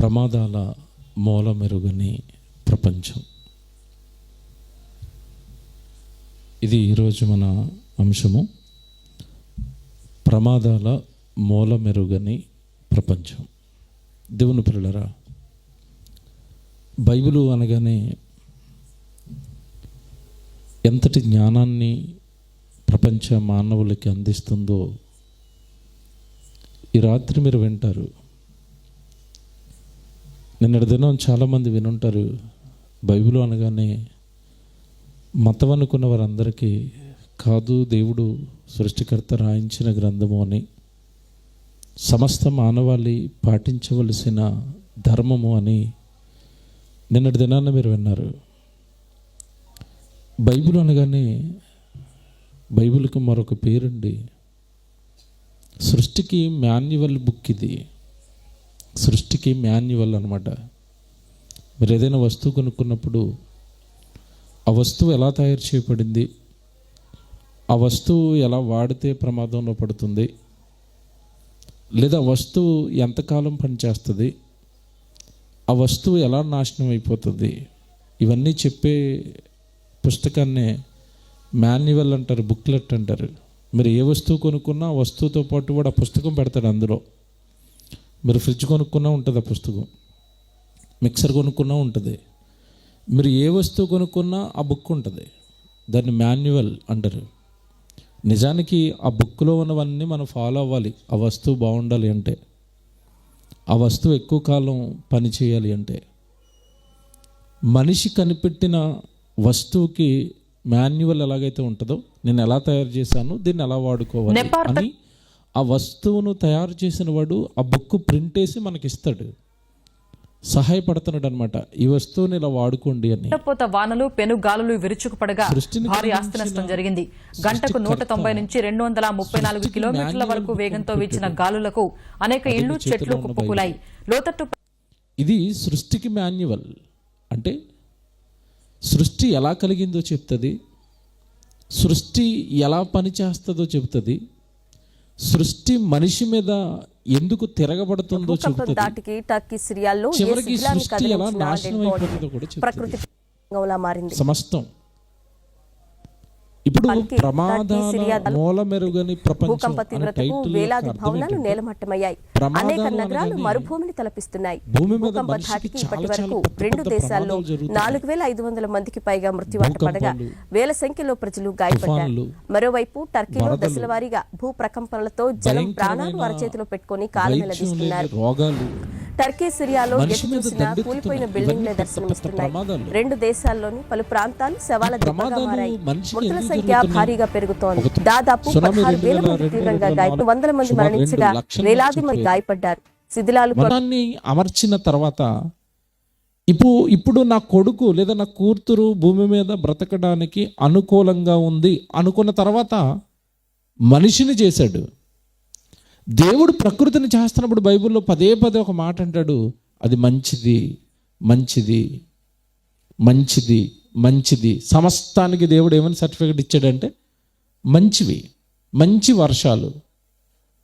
ప్రమాదాల మూలమెరుగని ప్రపంచం. ఇది ఈరోజు మన అంశము. ప్రమాదాల మూలమెరుగని ప్రపంచం. దేవుని పిల్లరా, బైబిలు అనగానే ఎంతటి జ్ఞానాన్ని ప్రపంచ మానవులకి అందిస్తుందో ఈ రాత్రి మీరు వింటారు. నిన్నటి దినం చాలామంది వినుంటారు, బైబిల్ అనగానే మతం అనుకున్న వారందరికీ కాదు, దేవుడు సృష్టికర్త రాయించిన గ్రంథము అని, సమస్త మానవాళి పాటించవలసిన ధర్మము అని నిన్నటి దినాన్ని మీరు విన్నారు. బైబిల్ అనగానే బైబిల్కి మరొక పేరుండి, సృష్టికి మాన్యువల్ బుక్. ఇది సృష్టికి మాన్యువల్ అనమాట. మీరు ఏదైనా వస్తువు కొనుక్కున్నప్పుడు ఆ వస్తువు ఎలా తయారు చేయబడింది, ఆ వస్తువు ఎలా వాడితే ప్రమాదంలో పడుతుంది, లేదా వస్తువు ఎంతకాలం పనిచేస్తుంది, ఆ వస్తువు ఎలా నాశనం అయిపోతుంది, ఇవన్నీ చెప్పే పుస్తకాన్నే మాన్యువల్ అంటారు, బుక్లెట్ అంటారు. మీరు ఏ వస్తువు కొనుక్కున్నా ఆ వస్తువుతో పాటు కూడా ఆ పుస్తకం పెడతాడు అందులో. మీరు ఫ్రిడ్జ్ కొనుక్కున్నా ఉంటుంది ఆ పుస్తకం, మిక్సర్ కొనుక్కున్నా ఉంటుంది, మీరు ఏ వస్తువు కొనుక్కున్నా ఆ బుక్ ఉంటుంది. దాన్ని మాన్యువల్ అంటారు. నిజానికి ఆ బుక్లో ఉన్నవన్నీ మనం ఫాలో అవ్వాలి. ఆ వస్తువు బాగుండాలి అంటే, ఆ వస్తువు ఎక్కువ కాలం పని చేయాలి అంటే. మనిషి కనిపెట్టిన వస్తువుకి మాన్యువల్ ఎలాగైతే ఉంటుందో, నేను ఎలా తయారు చేశాను, దీన్ని ఎలా వాడుకోవాలి అని ఆ వస్తువును తయారు చేసిన వాడు ఆ బుక్ ప్రింట్ వేసి మనకి ఇస్తాడు, సహాయపడుతున్నాడు అనమాట. ఈ వస్తువుని ఇలా వాడుకోండి అని. వానలు పెనుగాలులు విరుచుకుపడగా భారీ ఆస్తి నష్టం జరిగింది. గంటకు 190 నుంచి 234 కిలోమీటర్ల వరకు వేగంతో వీచిన గాలులకు అనేక ఇళ్లు, చెట్లు కుప్పకూలాయి. లోతట్టు. ఇది సృష్టికి మాన్యువల్ అంటే సృష్టి ఎలా కలిగిందో చెప్తుంది, సృష్టి ఎలా పనిచేస్తుందో చెప్తుంది, సృష్టి మనిషి మీద ఎందుకు తిరగబడుతుందో చెప్తుంది, చివరికి సృష్టి ఎలా నాశనం అయిపోతుందో కూడా చెప్తుంది. సమస్తం ఇప్పుడు ప్రమాదాల మూలమెరుగని ప్రపంచం అనే టైటిల్. వేలాది భవనాలు నేలమట్టమయ్యాయి. అనేక నగరాలు మరుభూమిని తలపిస్తున్నాయి. భూకంప ధాటికి ఇప్పటి వరకు 2 దేశాల్లో 4500 మందికి పైగా మృత్యువాత పడగా వేల సంఖ్యలో ప్రజలు గాయపడ్డారు. మరోవైపు టర్కీలో దశల వారీగా భూ ప్రకంపనలతో జనం ప్రాణాలు అరచేతిలో పెట్టుకుని కాలమెలదీస్తున్నారు. టర్కీ, సిరియాలో ఎటు చూసినా కూలిపోయిన బిల్డింగ్లే దర్శనమిస్తున్నాయి. 2 దేశాల్లోని పలు ప్రాంతాలు శవాల దిబ్బగా మారాయి. మృతుల సంఖ్య భారీగా పెరుగుతోంది. దాదాపు 16,000 మంది తీవ్రంగా గాయపడి 100 మంది మరణించగా వేలాది మంది గాయపడ్డారు. శిథిలాలు అమర్చిన తర్వాత ఇప్పుడు నా కొడుకు లేదా నా కూతురు భూమి మీద బ్రతకడానికి అనుకూలంగా ఉంది అనుకున్న తర్వాత మనిషిని చేశాడు. దేవుడు ప్రకృతిని చేస్తున్నప్పుడు బైబిల్లో పదే ఒక మాట అంటాడు, అది మంచిది మంచిది మంచిది మంచిది. సమస్తానికి దేవుడు ఏమని సర్టిఫికెట్ ఇచ్చాడంటే మంచివి. మంచి వర్షాలు,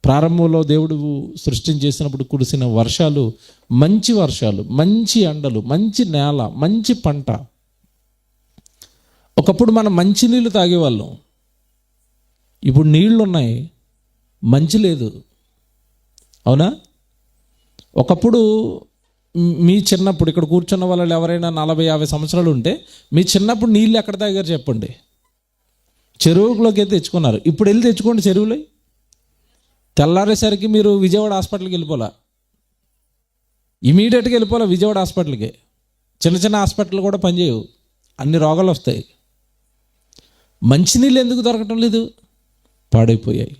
ప్రారంభంలో దేవుడు సృష్టిని చేసినప్పుడు కురిసిన వర్షాలు మంచి వర్షాలు, మంచి ఎండలు, మంచి నేల, మంచి పంట. ఒకప్పుడు మనం మంచి నీళ్ళు తాగేవాళ్ళం, ఇప్పుడు నీళ్ళు ఉన్నాయి, మంచి లేదు. అవునా? ఒకప్పుడు మీ చిన్నప్పుడు ఇక్కడ కూర్చున్న వాళ్ళు ఎవరైనా 40-50 సంవత్సరాలు ఉంటే మీ చిన్నప్పుడు నీళ్ళు ఎక్కడ తాగారు చెప్పండి? చెరువులోకి అయితే తెచ్చుకున్నారు. ఇప్పుడు వెళ్ళి తెచ్చుకోండి చెరువులో. తెల్లారేసరికి మీరు విజయవాడ హాస్పిటల్కి వెళ్ళిపోలా, ఇమీడియట్గా వెళ్ళిపోలే విజయవాడ హాస్పిటల్కి. చిన్న హాస్పిటల్ కూడా పనిచేయవు, అన్ని రోగాలు వస్తాయి. మంచినీళ్ళు ఎందుకు దొరకటం లేదు? పాడైపోయాయి.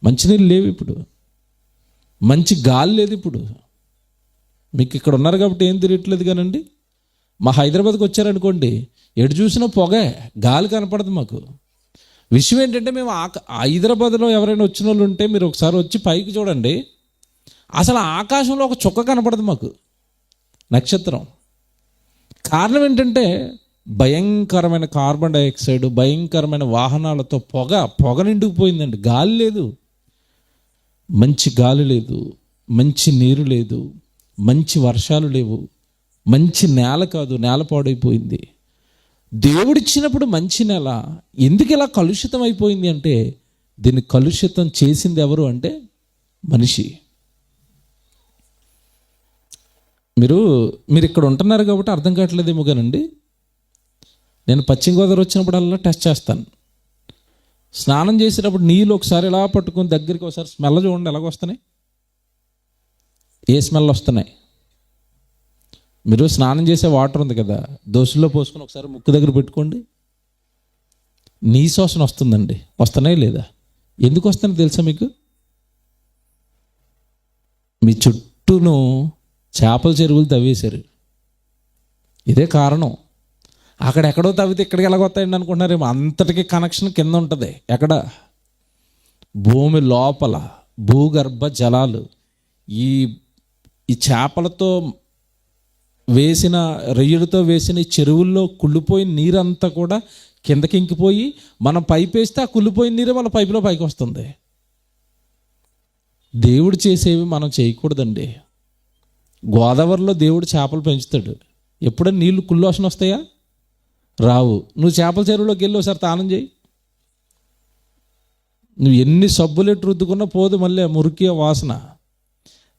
మంచినీళ్ళు లేవు ఇప్పుడు, మంచి గాలి లేదు ఇప్పుడు. మీకు ఇక్కడ ఉన్నారు కాబట్టి ఏం తిరగట్లేదు కానండి, మా హైదరాబాద్కి వచ్చారనుకోండి, ఎటు చూసినా పొగే, గాలి కనపడదు మాకు. విషయం ఏంటంటే, మేము హైదరాబాద్లో ఎవరైనా వచ్చిన వాళ్ళు ఉంటే మీరు ఒకసారి వచ్చి పైకి చూడండి, అసలు ఆకాశంలో ఒక చుక్క కనపడదు మాకు, నక్షత్రం. కారణం ఏంటంటే భయంకరమైన కార్బన్ డైఆక్సైడ్, భయంకరమైన వాహనాలతో పొగ నిండుకుపోయిందండి. గాలి లేదు, మంచి గాలి లేదు, మంచి నీరు లేదు, మంచి వర్షాలు లేవు, మంచి నేల కాదు, నేల పాడైపోయింది. దేవుడిచ్చినప్పుడు మంచి నేల ఎందుకు ఇలా కలుషితం అయిపోయింది అంటే, దీన్ని కలుషితం చేసింది ఎవరు అంటే మనిషి. మీరు ఇక్కడ ఉంటున్నారు కాబట్టి అర్థం కావట్లేదేమో కానండి, నేను పశ్చిమ గోదావరి వచ్చినప్పుడల్లా టెస్ట్ చేస్తాను. స్నానం చేసేటప్పుడు నీళ్ళు ఒకసారి ఇలా పట్టుకొని దగ్గరికి ఒకసారి స్మెల్ చూడండి ఎలాగొస్తున్నాయి, ఏ స్మెల్ వస్తున్నాయి. మీరు స్నానం చేసే వాటర్ ఉంది కదా, దోశల్లో పోసుకొని ఒకసారి ముక్కు దగ్గర పెట్టుకోండి, నీ వాసన వస్తుందండి. వస్తున్నాయి లేదా? ఎందుకు వస్తున్నాయి తెలుసా మీకు? మీ చుట్టూను చేపల చెరువులు తవ్వేశారు, ఇదే కారణం. అక్కడెక్కడో తవ్వితే ఇక్కడికి ఎలాగొస్తాయండి అనుకుంటున్నారేమో. అంతటికి కనెక్షన్ కింద ఉంటుంది. ఎక్కడ? భూమి లోపల భూగర్భ జలాలు. ఈ చేపలతో వేసిన రొయ్యలతో వేసిన ఈ చెరువుల్లో కుళ్ళిపోయిన నీరంతా కూడా కిందకి ఇంకిపోయి మనం పైపు వేస్తే ఆ కుళ్ళిపోయిన నీరు మన పైపులో పైకి వస్తుంది. దేవుడు చేసేవి మనం చేయకూడదండి. గోదావరిలో దేవుడు చేపలు పెంచుతాడు. ఎప్పుడైనా నీళ్లు కుళ్ళు వాసన వస్తాయా? రావు. నువ్వు చేపల చెరువులోకి వెళ్ళి ఒకసారి తానం చేయి, నువ్వు ఎన్ని సబ్బులెట్టు రుద్దుకున్నా పోదు మళ్ళీ మురికి వాసన.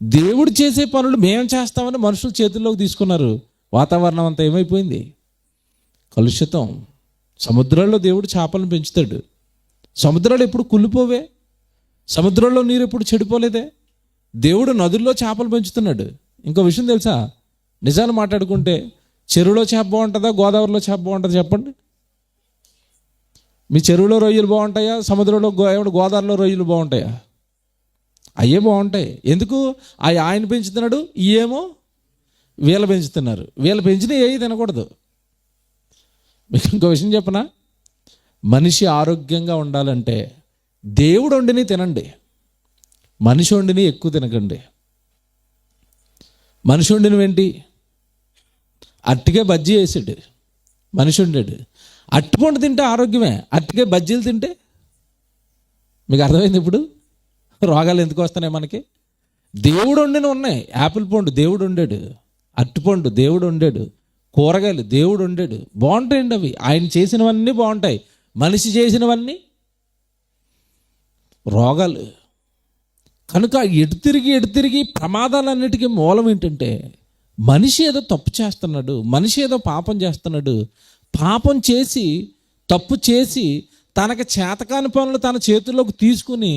దేవుడు చేసే పనులు మేము చేస్తామని మనుషులు చేతుల్లోకి తీసుకున్నారు. వాతావరణం అంతా ఏమైపోయింది? కలుషితం. సముద్రాల్లో దేవుడు చేపలను పెంచుతాడు. సముద్రాలు ఎప్పుడు కుళ్ళిపోవే, సముద్రంలో నీరు ఎప్పుడు చెడిపోలేదే. దేవుడు నదుల్లో చేపలు పెంచుతున్నాడు. ఇంకో విషయం తెలుసా? నిజాలు మాట్లాడుకుంటే చెరువులో చేప బాగుంటుందా, గోదావరిలో చేప బాగుంటుందా చెప్పండి? మీ చెరువులో రొయ్యలు బాగుంటాయా, సముద్రంలో గోదావరిలో రొయ్యలు బాగుంటాయా? అయ్యే బాగుంటాయి. ఎందుకు? ఆయన పెంచుతున్నాడు, ఏమో వీళ్ళ పెంచుతున్నారు. వీళ్ళు పెంచిన ఏ తినకూడదు. మీకు ఇంకో విషయం చెప్పనా? మనిషి ఆరోగ్యంగా ఉండాలంటే దేవుడు వండిని తినండి, మనిషి వండిని ఎక్కువ తినకండి. మనిషి వండినవేంటి? అట్టికే బజ్జీ వేసాడు, మనిషి వండాడు. అట్టిపండు తింటే ఆరోగ్యమే, అట్టికే బజ్జీలు తింటే మీకు అర్థమైంది ఇప్పుడు రోగాలు ఎందుకు వస్తున్నాయి మనకి? దేవుడు వండిన ఉన్నాయి. యాపిల్ పండు దేవుడు వండాడు, అట్టిపండు దేవుడు వండాడు, కూరగాయలు దేవుడు వండాడు. బాగుంటాయండి అవి. ఆయన చేసినవన్నీ బాగుంటాయి. మనిషి చేసినవన్నీ రోగాలు. కనుక ఎటు తిరిగి ప్రమాదాలన్నిటికీ మూలం ఏంటంటే మనిషి ఏదో తప్పు చేస్తున్నాడు, మనిషి ఏదో పాపం చేస్తున్నాడు. పాపం చేసి తప్పు చేసి తనకి చేతకాని పనులు తన చేతుల్లోకి తీసుకుని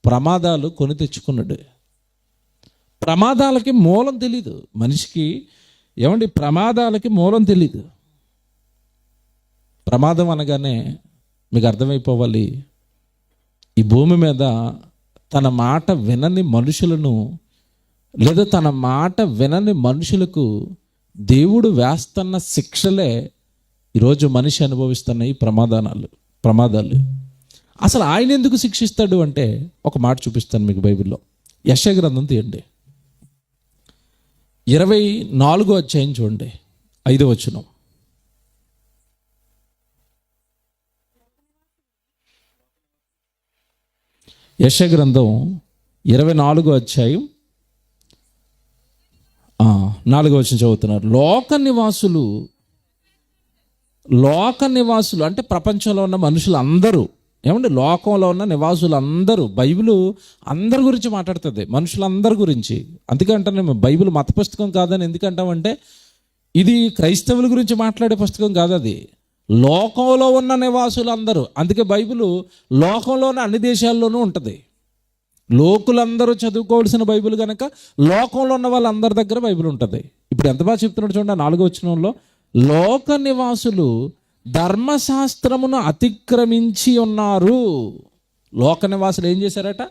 ప్రమాదాలు కొని తెచ్చుకున్నాడు. ప్రమాదాలకి మూలం తెలీదు మనిషికి. ఏమండి, ప్రమాదాలకి మూలం తెలీదు. ప్రమాదం అనగానే మీకు అర్థమైపోవాలి, ఈ భూమి మీద తన మాట వినని మనుషులను, లేదా తన మాట వినని మనుషులకు దేవుడు వేస్తున్న శిక్షలే ఈరోజు మనిషి అనుభవిస్తున్న ఈ ప్రమాదాలు. అసలు ఆయన ఎందుకు శిక్షిస్తాడు అంటే ఒక మాట చూపిస్తాను మీకు. బైబిల్లో యెషయా గ్రంథం తీయండి, 24వ అధ్యాయం చూడండి, 5వ వచనం. యెషయా గ్రంథం 24వ అధ్యాయం 4వ వచనం చదువుతున్నారు. లోక నివాసులు అంటే ప్రపంచంలో ఉన్న మనుషులు అందరూ, ఏమంటే లోకంలో ఉన్న నివాసులు అందరూ. బైబిల్ అందరి గురించి మాట్లాడుతుంది, మనుషులందరి గురించి. అందుకంటే మేము బైబిల్ మత పుస్తకం కాదని ఎందుకంటామంటే ఇది క్రైస్తవుల గురించి మాట్లాడే పుస్తకం కాదు, అది లోకంలో ఉన్న నివాసులు అందరూ. అందుకే బైబిల్ లోకంలో ఉన్న అన్ని దేశాల్లోనూ ఉంటుంది. లోకులందరూ చదువుకోవాల్సిన బైబిల్ కనుక లోకంలో ఉన్న వాళ్ళందరి దగ్గర బైబిల్ ఉంటుంది. ఇప్పుడు ఎంత బాగా చెప్తున్నాడు చూడండి, 4వ వచనంలో, లోక నివాసులు ధర్మశాస్త్రమును అతిక్రమించి ఉన్నారు. లోక నివాసులు ఏం చేశారట?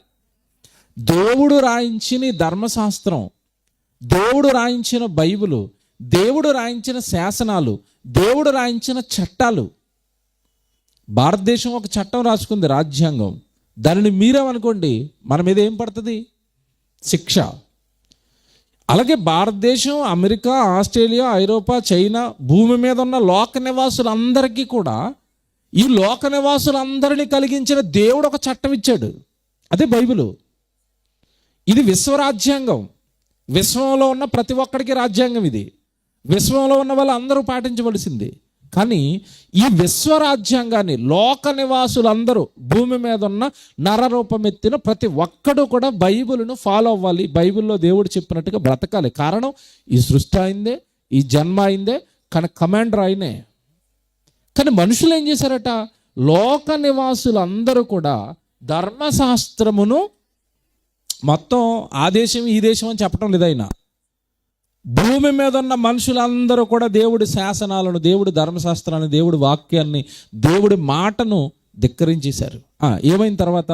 దేవుడు రాయించిన ధర్మశాస్త్రం, దేవుడు రాయించిన బైబిలు, దేవుడు రాయించిన శాసనాలు, దేవుడు రాయించిన చట్టాలు. భారతదేశం ఒక చట్టం రాసుకుంది, రాజ్యాంగం. దానిని మీరేమనుకోండి మన మీద ఏం పడుతుంది? శిక్ష. అలాగే భారతదేశం, అమెరికా, ఆస్ట్రేలియా, ఐరోపా, చైనా, భూమి మీద ఉన్న లోక నివాసులందరికీ కూడా ఈ లోక నివాసులందరినీ కలిగించిన దేవుడు ఒక చట్టం ఇచ్చాడు, అదే బైబిలు. ఇది విశ్వరాజ్యాంగం. విశ్వంలో ఉన్న ప్రతి ఒక్కడికి రాజ్యాంగం ఇది. విశ్వంలో ఉన్న వాళ్ళు అందరూ పాటించవలసింది. కానీ ఈ విశ్వరాజ్యాంగాన్ని లోక నివాసులందరూ, భూమి మీద ఉన్న నరరూపమెత్తిన ప్రతి ఒక్కడు కూడా బైబిల్ను ఫాలో అవ్వాలి. బైబిల్లో దేవుడు చెప్పినట్టుగా బ్రతకాలి. కారణం ఈ సృష్టి అయిందే, ఈ జన్మ అయిందే, కానీ కమాండర్ ఆయనే. కానీ మనుషులు ఏం చేశారట? లోక నివాసులందరూ కూడా ధర్మశాస్త్రమును మొత్తం ఆ దేశం ఈ దేశం అని చెప్పడం లేదు ఆయన. భూమి మీద ఉన్న మనుషులందరూ కూడా దేవుడి శాసనాలను, దేవుడి ధర్మశాస్త్రాన్ని, దేవుడి వాక్యాన్ని, దేవుడి మాటను ధిక్కరించేశారు. ఏమైన తర్వాత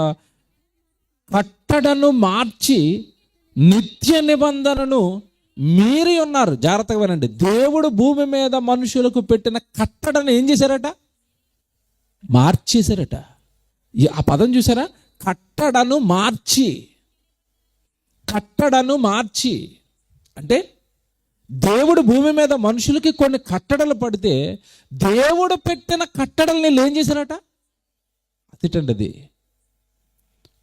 కట్టడను మార్చి నిత్య నిబంధనను మీరి ఉన్నారు. జాగ్రత్తగా వినండి. దేవుడు భూమి మీద మనుషులకు పెట్టిన కట్టడను ఏం చేశారట? మార్చేశారట. ఆ పదం చూసారా? కట్టడను మార్చి. కట్టడను మార్చి అంటే దేవుడు భూమి మీద మనుషులకి కొన్ని కట్టడలు పడితే దేవుడు పెట్టిన కట్టడల్ని ఏం చేశారట? అదేంటండి అది?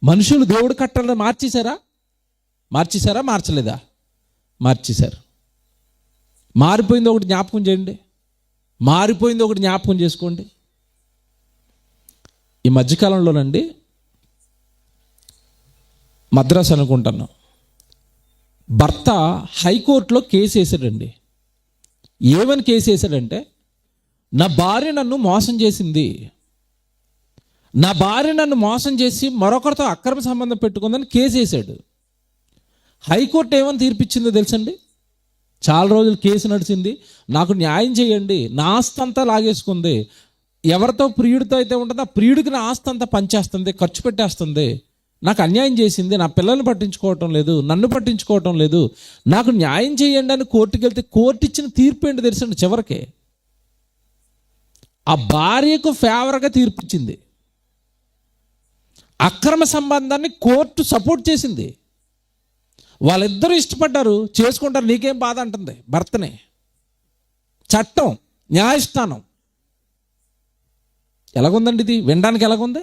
మనుషులు దేవుడు కట్టడలు మార్చేశారా? మార్చలేదా? మార్చేశారు. మారిపోయింది ఒకటి జ్ఞాపకం చేయండి. మారిపోయింది ఒకటి జ్ఞాపకం చేసుకోండి. ఈ మధ్యకాలంలోనండి మద్రాసు అనుకుంటాను, భర్త హైకోర్టులో కేసు వేసాడండి. ఏమని కేసు వేసాడంటే, నా భార్య నన్ను మోసం చేసింది, నా భార్య నన్ను మోసం చేసి మరొకరితో అక్రమ సంబంధం పెట్టుకుందని కేసు వేసాడు. హైకోర్టు ఏమని తీర్పిచ్చిందో తెలుసండి? చాలా రోజులు కేసు నడిచింది, నాకు న్యాయం చేయండి, నా ఆస్తి అంతా లాగేసుకుంది, ఎవరితో ప్రియుడితో అయితే ఉంటుందో ఆ ప్రియుడికి నా ఆస్తి అంతా పంచేస్తుంది, ఖర్చు పెట్టేస్తుంది, నాకు అన్యాయం చేసింది, నా పిల్లల్ని పట్టించుకోవటం లేదు, నన్ను పట్టించుకోవటం లేదు, నాకు న్యాయం చేయండి అని కోర్టుకి వెళ్తే కోర్టు ఇచ్చిన తీర్పు ఏంటి తెలుసండి? చివరికి ఆ భార్యకు ఫేవర్గా తీర్పిచ్చింది. అక్రమ సంబంధాన్ని కోర్టు సపోర్ట్ చేసింది. వాళ్ళిద్దరూ ఇష్టపడ్డారు, చేసుకుంటారు, నీకేం బాధ అంటుంది భర్తనే. చట్టం, న్యాయస్థానం ఎలాగుందండి ఇది? వినడానికి ఎలాగుంది?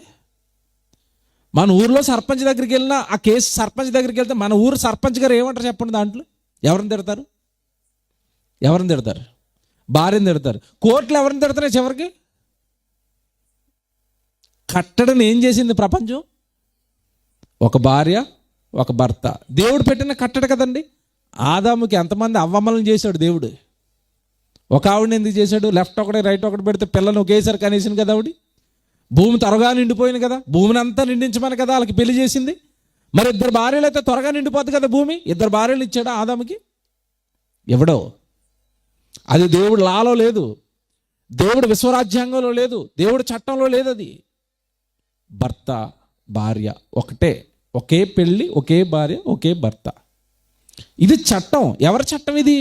మన ఊర్లో సర్పంచ్ దగ్గరికి వెళ్ళినా ఆ కేసు సర్పంచ్ దగ్గరికి వెళ్తే మన ఊరు సర్పంచ్ గారు ఏమంటారు చెప్పండి? దాంట్లో ఎవరిని తిడతారు? భార్యని తిడతారు. కోర్టులు ఎవరిని తిడతారు చివరికి? కట్టడని ఏం చేసింది ప్రపంచం? ఒక భార్య, ఒక భర్త. దేవుడు పెట్టిన కట్టడ కదండి. ఆదాముకి ఎంతమంది అవ్వమ్మలను చేశాడు దేవుడు? ఒక ఆవిడని ఎందుకు చేశాడు? లెఫ్ట్ ఒకటి రైట్ ఒకటి పెడితే పిల్లలు ఒకేసారి కనేసింది కదా ఆవిడ. భూమి త్వరగా నిండిపోయింది కదా, భూమిని అంతా నిండించమని కదా వాళ్ళకి పెళ్లి చేసింది. మరి 2 భార్యలు అయితే త్వరగా నిండిపోద్ది కదా భూమి. 2 భార్యలు ఇచ్చాడా ఆదాముకి? ఎవడో. అది దేవుడు లాలో లేదు, దేవుడు విశ్వరాజ్యాంగంలో లేదు, దేవుడు చట్టంలో లేదు. అది భర్త భార్య ఒకటే, ఒకే పెళ్ళి, ఒకే భార్య, ఒకే భర్త. ఇది చట్టం. ఎవరి చట్టం ఇది?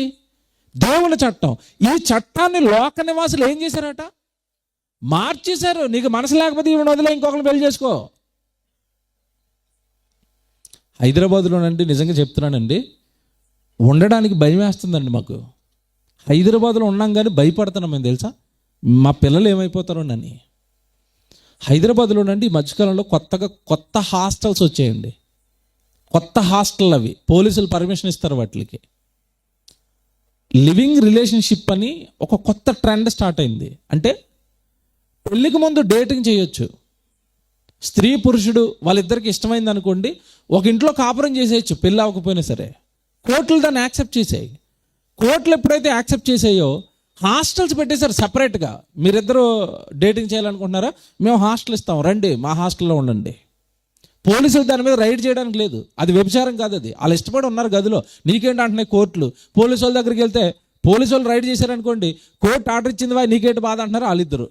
దేవుని చట్టం. ఈ చట్టాన్ని లోక నివాసులు ఏం చేశారట? మార్చేశారు. నీకు మనసు లేకపోతే ఈవిడ వదిలే, ఇంకొకరిని పెళ్లి చేసుకో. హైదరాబాద్లోనండి, నిజంగా చెప్తున్నానండి, ఉండడానికి భయం వేస్తుందండి మాకు. హైదరాబాద్లో ఉన్నాం కానీ భయపడుతున్నాం మేము, తెలుసా? మా పిల్లలు ఏమైపోతారోనని. హైదరాబాద్లోనండి ఈ మధ్యకాలంలో కొత్త హాస్టల్స్ వచ్చాయండి. కొత్త హాస్టల్ అవి పోలీసులు పర్మిషన్ ఇస్తారు వాటికి. లివింగ్ రిలేషన్షిప్ అని ఒక కొత్త ట్రెండ్ స్టార్ట్ అయింది. అంటే పెళ్ళికి ముందు డేటింగ్ చేయొచ్చు. స్త్రీ పురుషుడు వాళ్ళిద్దరికి ఇష్టమైంది అనుకోండి, ఒక ఇంట్లో కాపురం చేసేయచ్చు పెళ్ళి అవ్వకపోయినా సరే. కోర్టులు దాన్ని యాక్సెప్ట్ చేసాయి. కోర్టులు ఎప్పుడైతే యాక్సెప్ట్ చేసాయో హాస్టల్స్ పెట్టేశారు సపరేట్గా. మీరిద్దరూ డేటింగ్ చేయాలనుకుంటున్నారా? మేము హాస్టల్ ఇస్తాం, రండి మా హాస్టల్లో ఉండండి. పోలీసులు దాని మీద రైడ్ చేయడానికి లేదు. అది వ్యభిచారం కాదు, అది వాళ్ళు ఇష్టపడి ఉన్నారు గదిలో. నీకేంటి అంటున్నాయి కోర్టులు. పోలీసు వాళ్ళ దగ్గరికి వెళ్తే పోలీసు వాళ్ళు రైడ్ చేశారనుకోండి, కోర్టు ఆర్డర్ ఇచ్చింది వా నీకేంటి బాధ అంటున్నారు వాళ్ళిద్దరు.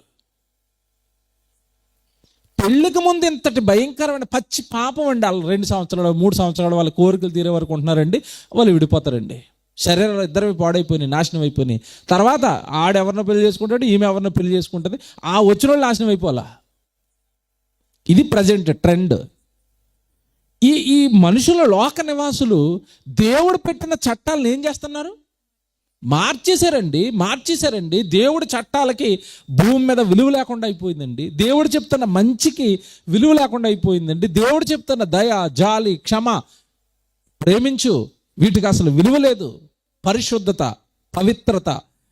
పెళ్ళికి ముందు ఇంతటి భయంకరమైన పచ్చి పాపం అండి. వాళ్ళు 2 సంవత్సరాలు 3 సంవత్సరాలు వాళ్ళ కోరికలు తీరే వరకు ఉంటున్నారండి, వాళ్ళు విడిపోతారండి. శరీరాలు ఇద్దరు పాడైపోయినాయి, నాశనం అయిపోయినాయి. తర్వాత ఆడెవరినో పెళ్లి చేసుకుంటాడు, ఈమె ఎవరినో పెళ్లి చేసుకుంటుంది. ఆ వచ్చిన వాళ్ళు నాశనం అయిపోవాలా. ఇది ప్రజెంట్ ట్రెండ్. ఈ మనుషుల లోక నివాసులు దేవుడు పెట్టిన చట్టాలను ఏం చేస్తున్నారు? మార్చేశారండి. దేవుడి చట్టాలకి భూమి మీద విలువ లేకుండా అయిపోయిందండి. దేవుడు చెప్తున్న మంచికి విలువ లేకుండా అయిపోయిందండి. దేవుడు చెప్తున్న దయ, జాలి, క్షమ, ప్రేమించు, వీటికి అసలు విలువ లేదు. పరిశుద్ధత, పవిత్రత,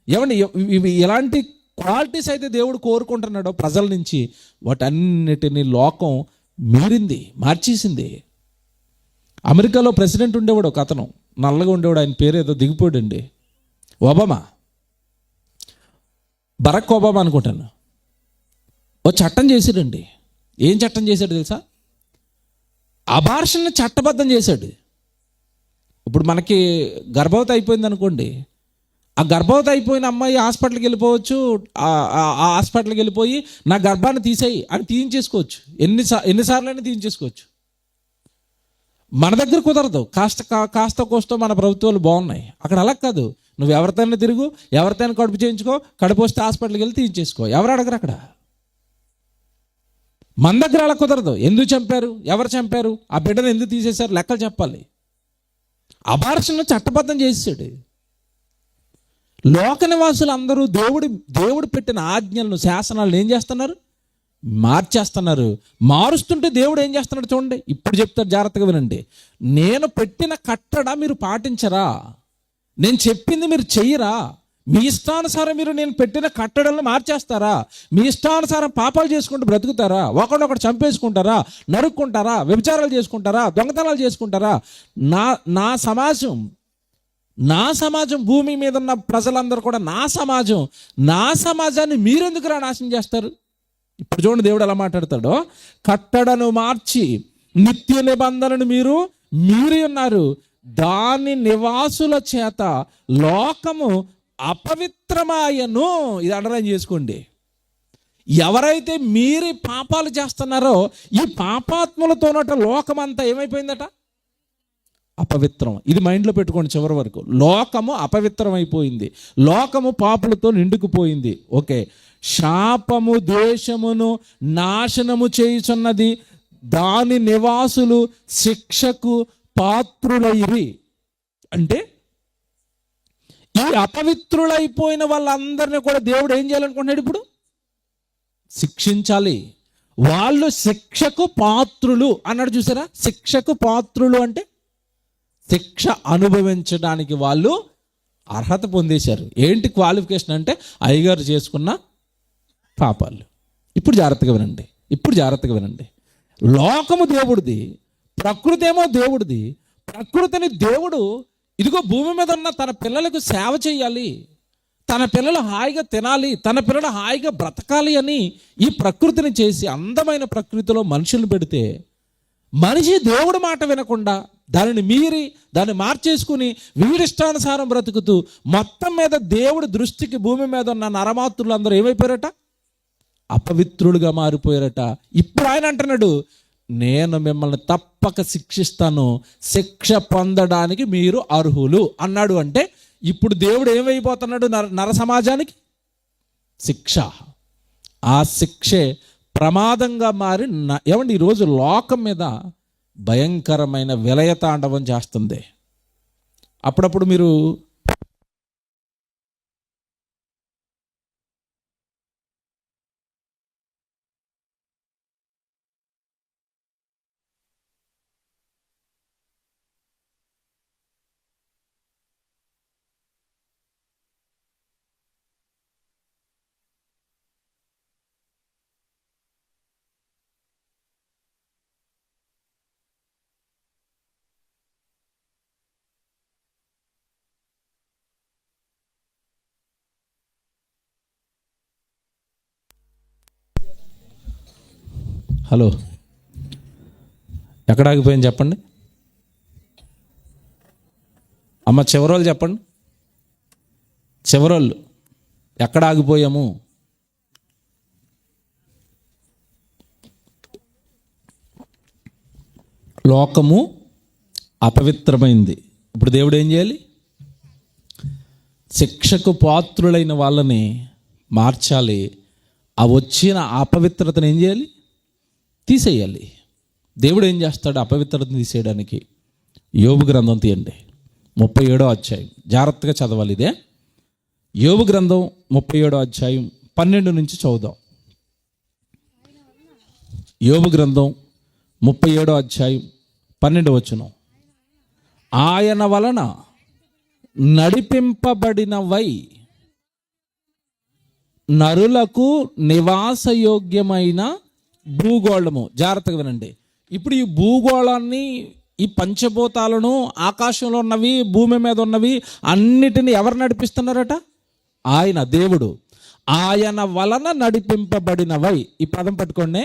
ఏమండి ఇవి ఎలాంటి క్వాలిటీస్ అయితే దేవుడు కోరుకుంటున్నాడో ప్రజల నుంచి, వాటన్నిటిని లోకం మీరింది, మార్చేసింది. అమెరికాలో ప్రెసిడెంట్ ఉండేవాడు ఒక అతను, నల్లగా ఉండేవాడు, ఆయన పేరు ఏదో దిగిపోయాడండి, బరాక్ ఒబామా అనుకుంటాను. ఓ చట్టం చేశాడండి. ఏం చట్టం చేశాడు తెలుసా? అబార్షన్ చట్టబద్ధం చేశాడు. ఇప్పుడు మనకి గర్భవతి అయిపోయింది అనుకోండి, ఆ గర్భవతి అయిపోయిన అమ్మాయి హాస్పిటల్కి వెళ్ళిపోవచ్చు, ఆ హాస్పిటల్కి వెళ్ళిపోయి నా గర్భాన్ని తీసేయి అని తీయించేసుకోవచ్చు. ఎన్నిసార్లు అయినా తీయించేసుకోవచ్చు. మన దగ్గర కుదరదు. కాస్త కోస్తో మన ప్రభుత్వాలు బాగున్నాయి. అక్కడ అలా కాదు. నువ్వు ఎవరితోనే తిరుగు, ఎవరితోనే కడుపు చేయించుకో, కడుపు వస్తే హాస్పిటల్కి వెళ్ళి తీయించేసుకో. ఎవరు అడగరు అక్కడ. మన దగ్గర అలా కుదరదు. ఎందుకు చంపారు, ఎవరు చంపారు, ఆ బిడ్డను ఎందుకు తీసేశారు, లెక్కలు చెప్పాలి. అబార్షన్ చట్టబద్ధం చేసాడు. లోక నివాసులు అందరూ దేవుడు పెట్టిన ఆజ్ఞలను, శాసనాలను ఏం చేస్తున్నారు? మార్చేస్తున్నారు. మారుస్తుంటే దేవుడు ఏం చేస్తున్నాడు చూడండి. ఇప్పుడు చెప్తాడు, జాగ్రత్తగా వినండి. నేను పెట్టిన కట్టడ మీరు పాటించరా, నేను చెప్పింది మీరు చెయ్యరా, మీ ఇష్టానుసారం మీరు నేను పెట్టిన కట్టడలను మార్చేస్తారా, మీ ఇష్టానుసారం పాపాలు చేసుకుంటూ బ్రతుకుతారా, ఒకడొకడు చంపేసుకుంటారా, నరుక్కుంటారా, వ్యభిచారాలు చేసుకుంటారా, దొంగతనాలు చేసుకుంటారా. నా సమాజం భూమి మీద ఉన్న ప్రజలందరూ కూడా నా సమాజాన్ని మీరెందుకు నాశనం చేస్తారు? ఇప్పుడు చూడండి దేవుడు ఎలా మాట్లాడతాడో. కట్టడను మార్చి నిత్య నిబంధనను మీరి ఉన్నారు, దాని నివాసుల చేత లోకము అపవిత్రమాయను. ఇది అండర్లైన్ చేసుకోండి. ఎవరైతే మీరి పాపాలు చేస్తున్నారో ఈ పాపాత్ములతోనట లోకమంతా ఏమైపోయిందట? అపవిత్రం. ఇది మైండ్లో పెట్టుకోండి చివరి వరకు. లోకము అపవిత్రం అయిపోయింది, లోకము పాపులతో నిండుకుపోయింది. ఓకే, శాపము దేశమును నాశనము చేయుచున్నది, దాని నివాసులు శిక్షకు పాత్రులైరి. అంటే ఈ అపవిత్రులైపోయిన వాళ్ళందరినీ కూడా దేవుడు ఏం చేయాలనుకుంటున్నాడు? ఇప్పుడు శిక్షించాలి. వాళ్ళు శిక్షకు పాత్రులు అన్నాడు, చూసారా? శిక్షకు పాత్రులు అంటే శిక్ష అనుభవించడానికి వాళ్ళు అర్హత పొందేశారు. ఏంటి క్వాలిఫికేషన్ అంటే అయ్యగారు చేసుకున్న పాపాలు. ఇప్పుడు జాగ్రత్తగా వినండి. లోకము దేవుడిది, ప్రకృతి ఏమో దేవుడిది. ప్రకృతిని దేవుడు ఇదిగో భూమి మీద ఉన్న తన పిల్లలకు సేవ చేయాలి, తన పిల్లలు హాయిగా తినాలి, తన పిల్లలు హాయిగా బ్రతకాలి అని ఈ ప్రకృతిని చేసి అందమైన ప్రకృతిలో మనుషులు పెడితే, మనిషి దేవుడి మాట వినకుండా దానిని మీరి దాన్ని మార్చేసుకుని వీడిష్టానుసారం బ్రతుకుతూ మొత్తం మీద దేవుడి దృష్టికి భూమి మీద ఉన్న నరమాతృలు అందరూ ఏమైపోయారట? అపవిత్రులుగా మారిపోయారట. ఇప్పుడు ఆయన అంటున్నాడు, నేను మిమ్మల్ని తప్పక శిక్షిస్తాను, శిక్ష పొందడానికి మీరు అర్హులు అన్నాడు. అంటే ఇప్పుడు దేవుడు ఏమైపోతున్నాడు? నర సమాజానికి శిక్ష. ఆ శిక్షే ప్రమాదంగా మారి ఏమండి ఈరోజు లోకం మీద భయంకరమైన విలయతాండవం చేస్తుంది. అప్పుడప్పుడు మీరు హలో, ఎక్కడ ఆగిపోయింది చెప్పండి అమ్మ. చివరోళ్ళు చెప్పండి, చివరోళ్ళు ఎక్కడ ఆగిపోయాము? లోకము అపవిత్రమైంది. ఇప్పుడు దేవుడు ఏం చేయాలి? శిక్షకు పాత్రులైన వాళ్ళని మార్చాలి. ఆ వచ్చిన అపవిత్రతను ఏం చేయాలి? తీసేయాలి. దేవుడు ఏం చేస్తాడు అపవిత్రతను తీసేయడానికి? యోబు గ్రంథం తీయండి, 37వ అధ్యాయం. జాగ్రత్తగా చదవాలి. ఇదే యోబు గ్రంథం 37వ అధ్యాయం 12 నుంచి చదువుదాం. యోబు గ్రంథం 37వ అధ్యాయం 12వ వచనం. ఆయన వలన నడిపింపబడినవై నరులకు నివాసయోగ్యమైన భూగోళము. జాగ్రత్తగా వినండి. ఇప్పుడు ఈ భూగోళాన్ని, ఈ పంచభూతాలను, ఆకాశంలో ఉన్నవి, భూమి మీద ఉన్నవి అన్నిటిని ఎవరు నడిపిస్తున్నారట? ఆయన, దేవుడు. ఆయన వలన నడిపింపబడినవై. ఈ పదం పట్టుకోండి.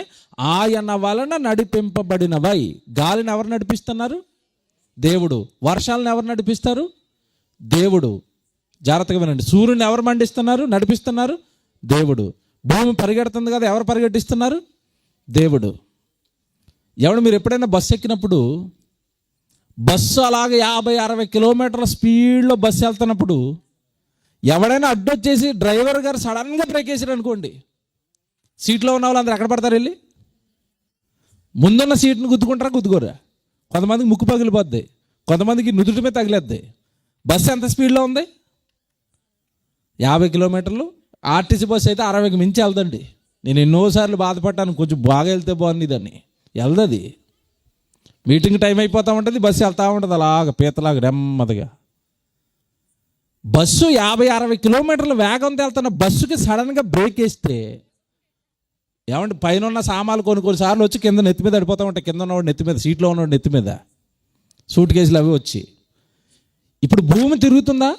ఆయన వలన నడిపింపబడినవై. గాలిని ఎవరు నడిపిస్తున్నారు? దేవుడు. వర్షాలను ఎవరు నడిపిస్తారు? దేవుడు. జాగ్రత్తగా వినండి. సూర్యుని ఎవరు నడిపిస్తున్నారు? దేవుడు. భూమి పరిగెడుతుంది కదా, ఎవరు పరిగెట్టిస్తున్నారు? దేవుడు. ఎవడు మీరు ఎప్పుడైనా బస్సు ఎక్కినప్పుడు, బస్సు అలాగే 50-60 కిలోమీటర్ల స్పీడ్లో బస్సు వెళ్తున్నప్పుడు ఎవడైనా అడ్డొచ్చేసి డ్రైవర్ గారు సడన్గా బ్రేక్ వేసారు అనుకోండి, సీట్లో ఉన్న వాళ్ళు అందరూ ఎక్కడ పడతారు? వెళ్ళి ముందున్న సీట్ని గుద్దుకోరా? కొంతమందికి ముక్కు పగిలిపోద్ది, కొంతమందికి నుదుటి మీద తగిలేద్ది. బస్సు ఎంత స్పీడ్లో ఉంది? 50 కిలోమీటర్లు. ఆర్టీసీ బస్సు అయితే 60కి మించి వెళ్దండి. నేను ఎన్నోసార్లు బాధపడ్డాను, కొంచెం బాగా వెళ్తే బాగుంది దాన్ని. వెళ్దది. మీటింగ్ టైం అయిపోతూ ఉంటుంది, బస్సు వెళ్తూ ఉంటుంది అలాగ పీతలాగా నెమ్మదిగా. బస్సు 50-60 కిలోమీటర్ల వేగంతో వెళ్తున్న బస్సుకి సడన్గా బ్రేక్ వేస్తే ఏమంటే పైన ఉన్న సామాన్లు కొన్నిసార్లు వచ్చి కింద నెత్తి మీద పడిపోతూ ఉంటాయి. కింద ఉన్నవాడు నెత్తి మీద, సీట్లో ఉన్నవాడు నెత్తి మీద సూట్ కేసులు అవి వచ్చి. ఇప్పుడు భూమి తిరుగుతుందా?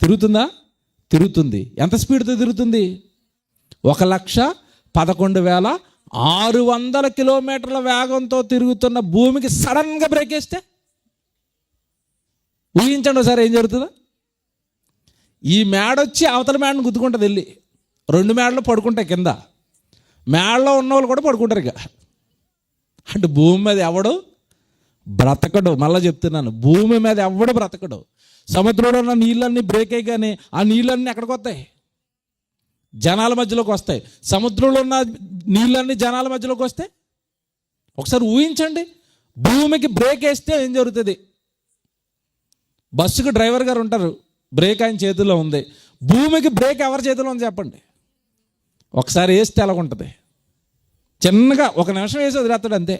తిరుగుతుంది. ఎంత స్పీడ్తో తిరుగుతుంది? 1,11,600 కిలోమీటర్ల వేగంతో తిరుగుతున్న భూమికి సడన్గా బ్రేక్ వేస్తే ఊహించండి ఒకసారి ఏం జరుగుతుందో. ఈ మేడ వచ్చి అవతల మేడను గుద్దుకుంటుంది, వెళ్ళి 2 మేడలు పడుకుంటాయి కింద. మేడలో ఉన్న వాళ్ళు కూడా పడుకుంటారు. ఇక అంటే భూమి మీద ఎవడు బ్రతకడు. మళ్ళీ చెప్తున్నాను, భూమి మీద ఎవడు బ్రతకడు. సముద్రంలో ఉన్న నీళ్ళన్నీ బ్రేక్ అయ్యగానే ఆ నీళ్ళన్నీ ఎక్కడికి వస్తాయి? జనాల మధ్యలోకి వస్తాయి. సముద్రంలో ఉన్న నీళ్ళన్నీ జనాల మధ్యలోకి వస్తే ఒకసారి ఊహించండి, భూమికి బ్రేక్ వేస్తే ఏం జరుగుతుంది? బస్సుకు డ్రైవర్ గారు ఉంటారు, బ్రేక్ ఆయన చేతిలో ఉంది. భూమికి బ్రేక్ ఎవరి చేతిలో ఉంది చెప్పండి? ఒకసారి వేస్తే ఎలాగుంటుంది? చిన్నగా 1 నిమిషం వేసి వదిలేస్తాడు అంతే.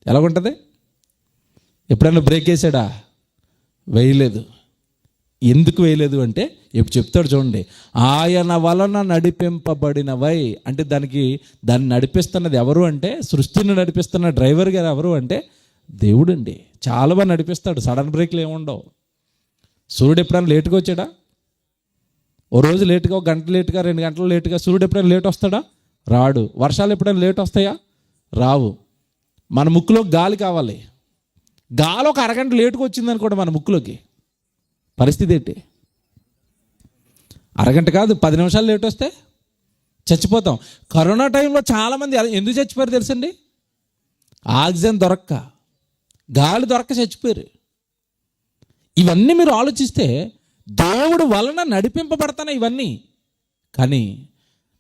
ఎలాగుంటుంది? ఎప్పుడైనా బ్రేక్ వేసాడా? వేయలేదు. ఎందుకు వేయలేదు అంటే ఇప్పుడు చెప్తాడు చూడండి. ఆయన వలన నడిపింపబడినవై అంటే దాన్ని నడిపిస్తున్నది ఎవరు అంటే, సృష్టిని నడిపిస్తున్న డ్రైవర్ గారు ఎవరు అంటే దేవుడు అండి. చాలా బాగా నడిపిస్తాడు. సడన్ బ్రేక్లు ఏముండవు. సూర్యుడు ఎప్పుడైనా లేటుగా వచ్చాడా? ఓ రోజు లేటుగా, 1 గంట లేటుగా, 2 గంటలు లేటుగా సూర్యుడు ఎప్పుడైనా లేట్ వస్తాడా? రాడు. వర్షాలు ఎప్పుడైనా లేట్ వస్తాయా? రావు. మన ముక్కులో గాలి కావాలి. గాలి ఒక అరగంట లేటుగా వచ్చింది అనుకోండి మన ముక్కులోకి, పరిస్థితి ఏంటి? అరగంట కాదు 10 నిమిషాలు లేట్ వస్తే చచ్చిపోతాం. కరోనా టైంలో చాలామంది ఎందుకు చచ్చిపోయారు తెలుసండి? ఆక్సిజన్ దొరక్క, గాలి దొరక్క చచ్చిపోయారు. ఇవన్నీ మీరు ఆలోచిస్తే దేవుడు వలన నడిపింపబడతాయి ఇవన్నీ. కానీ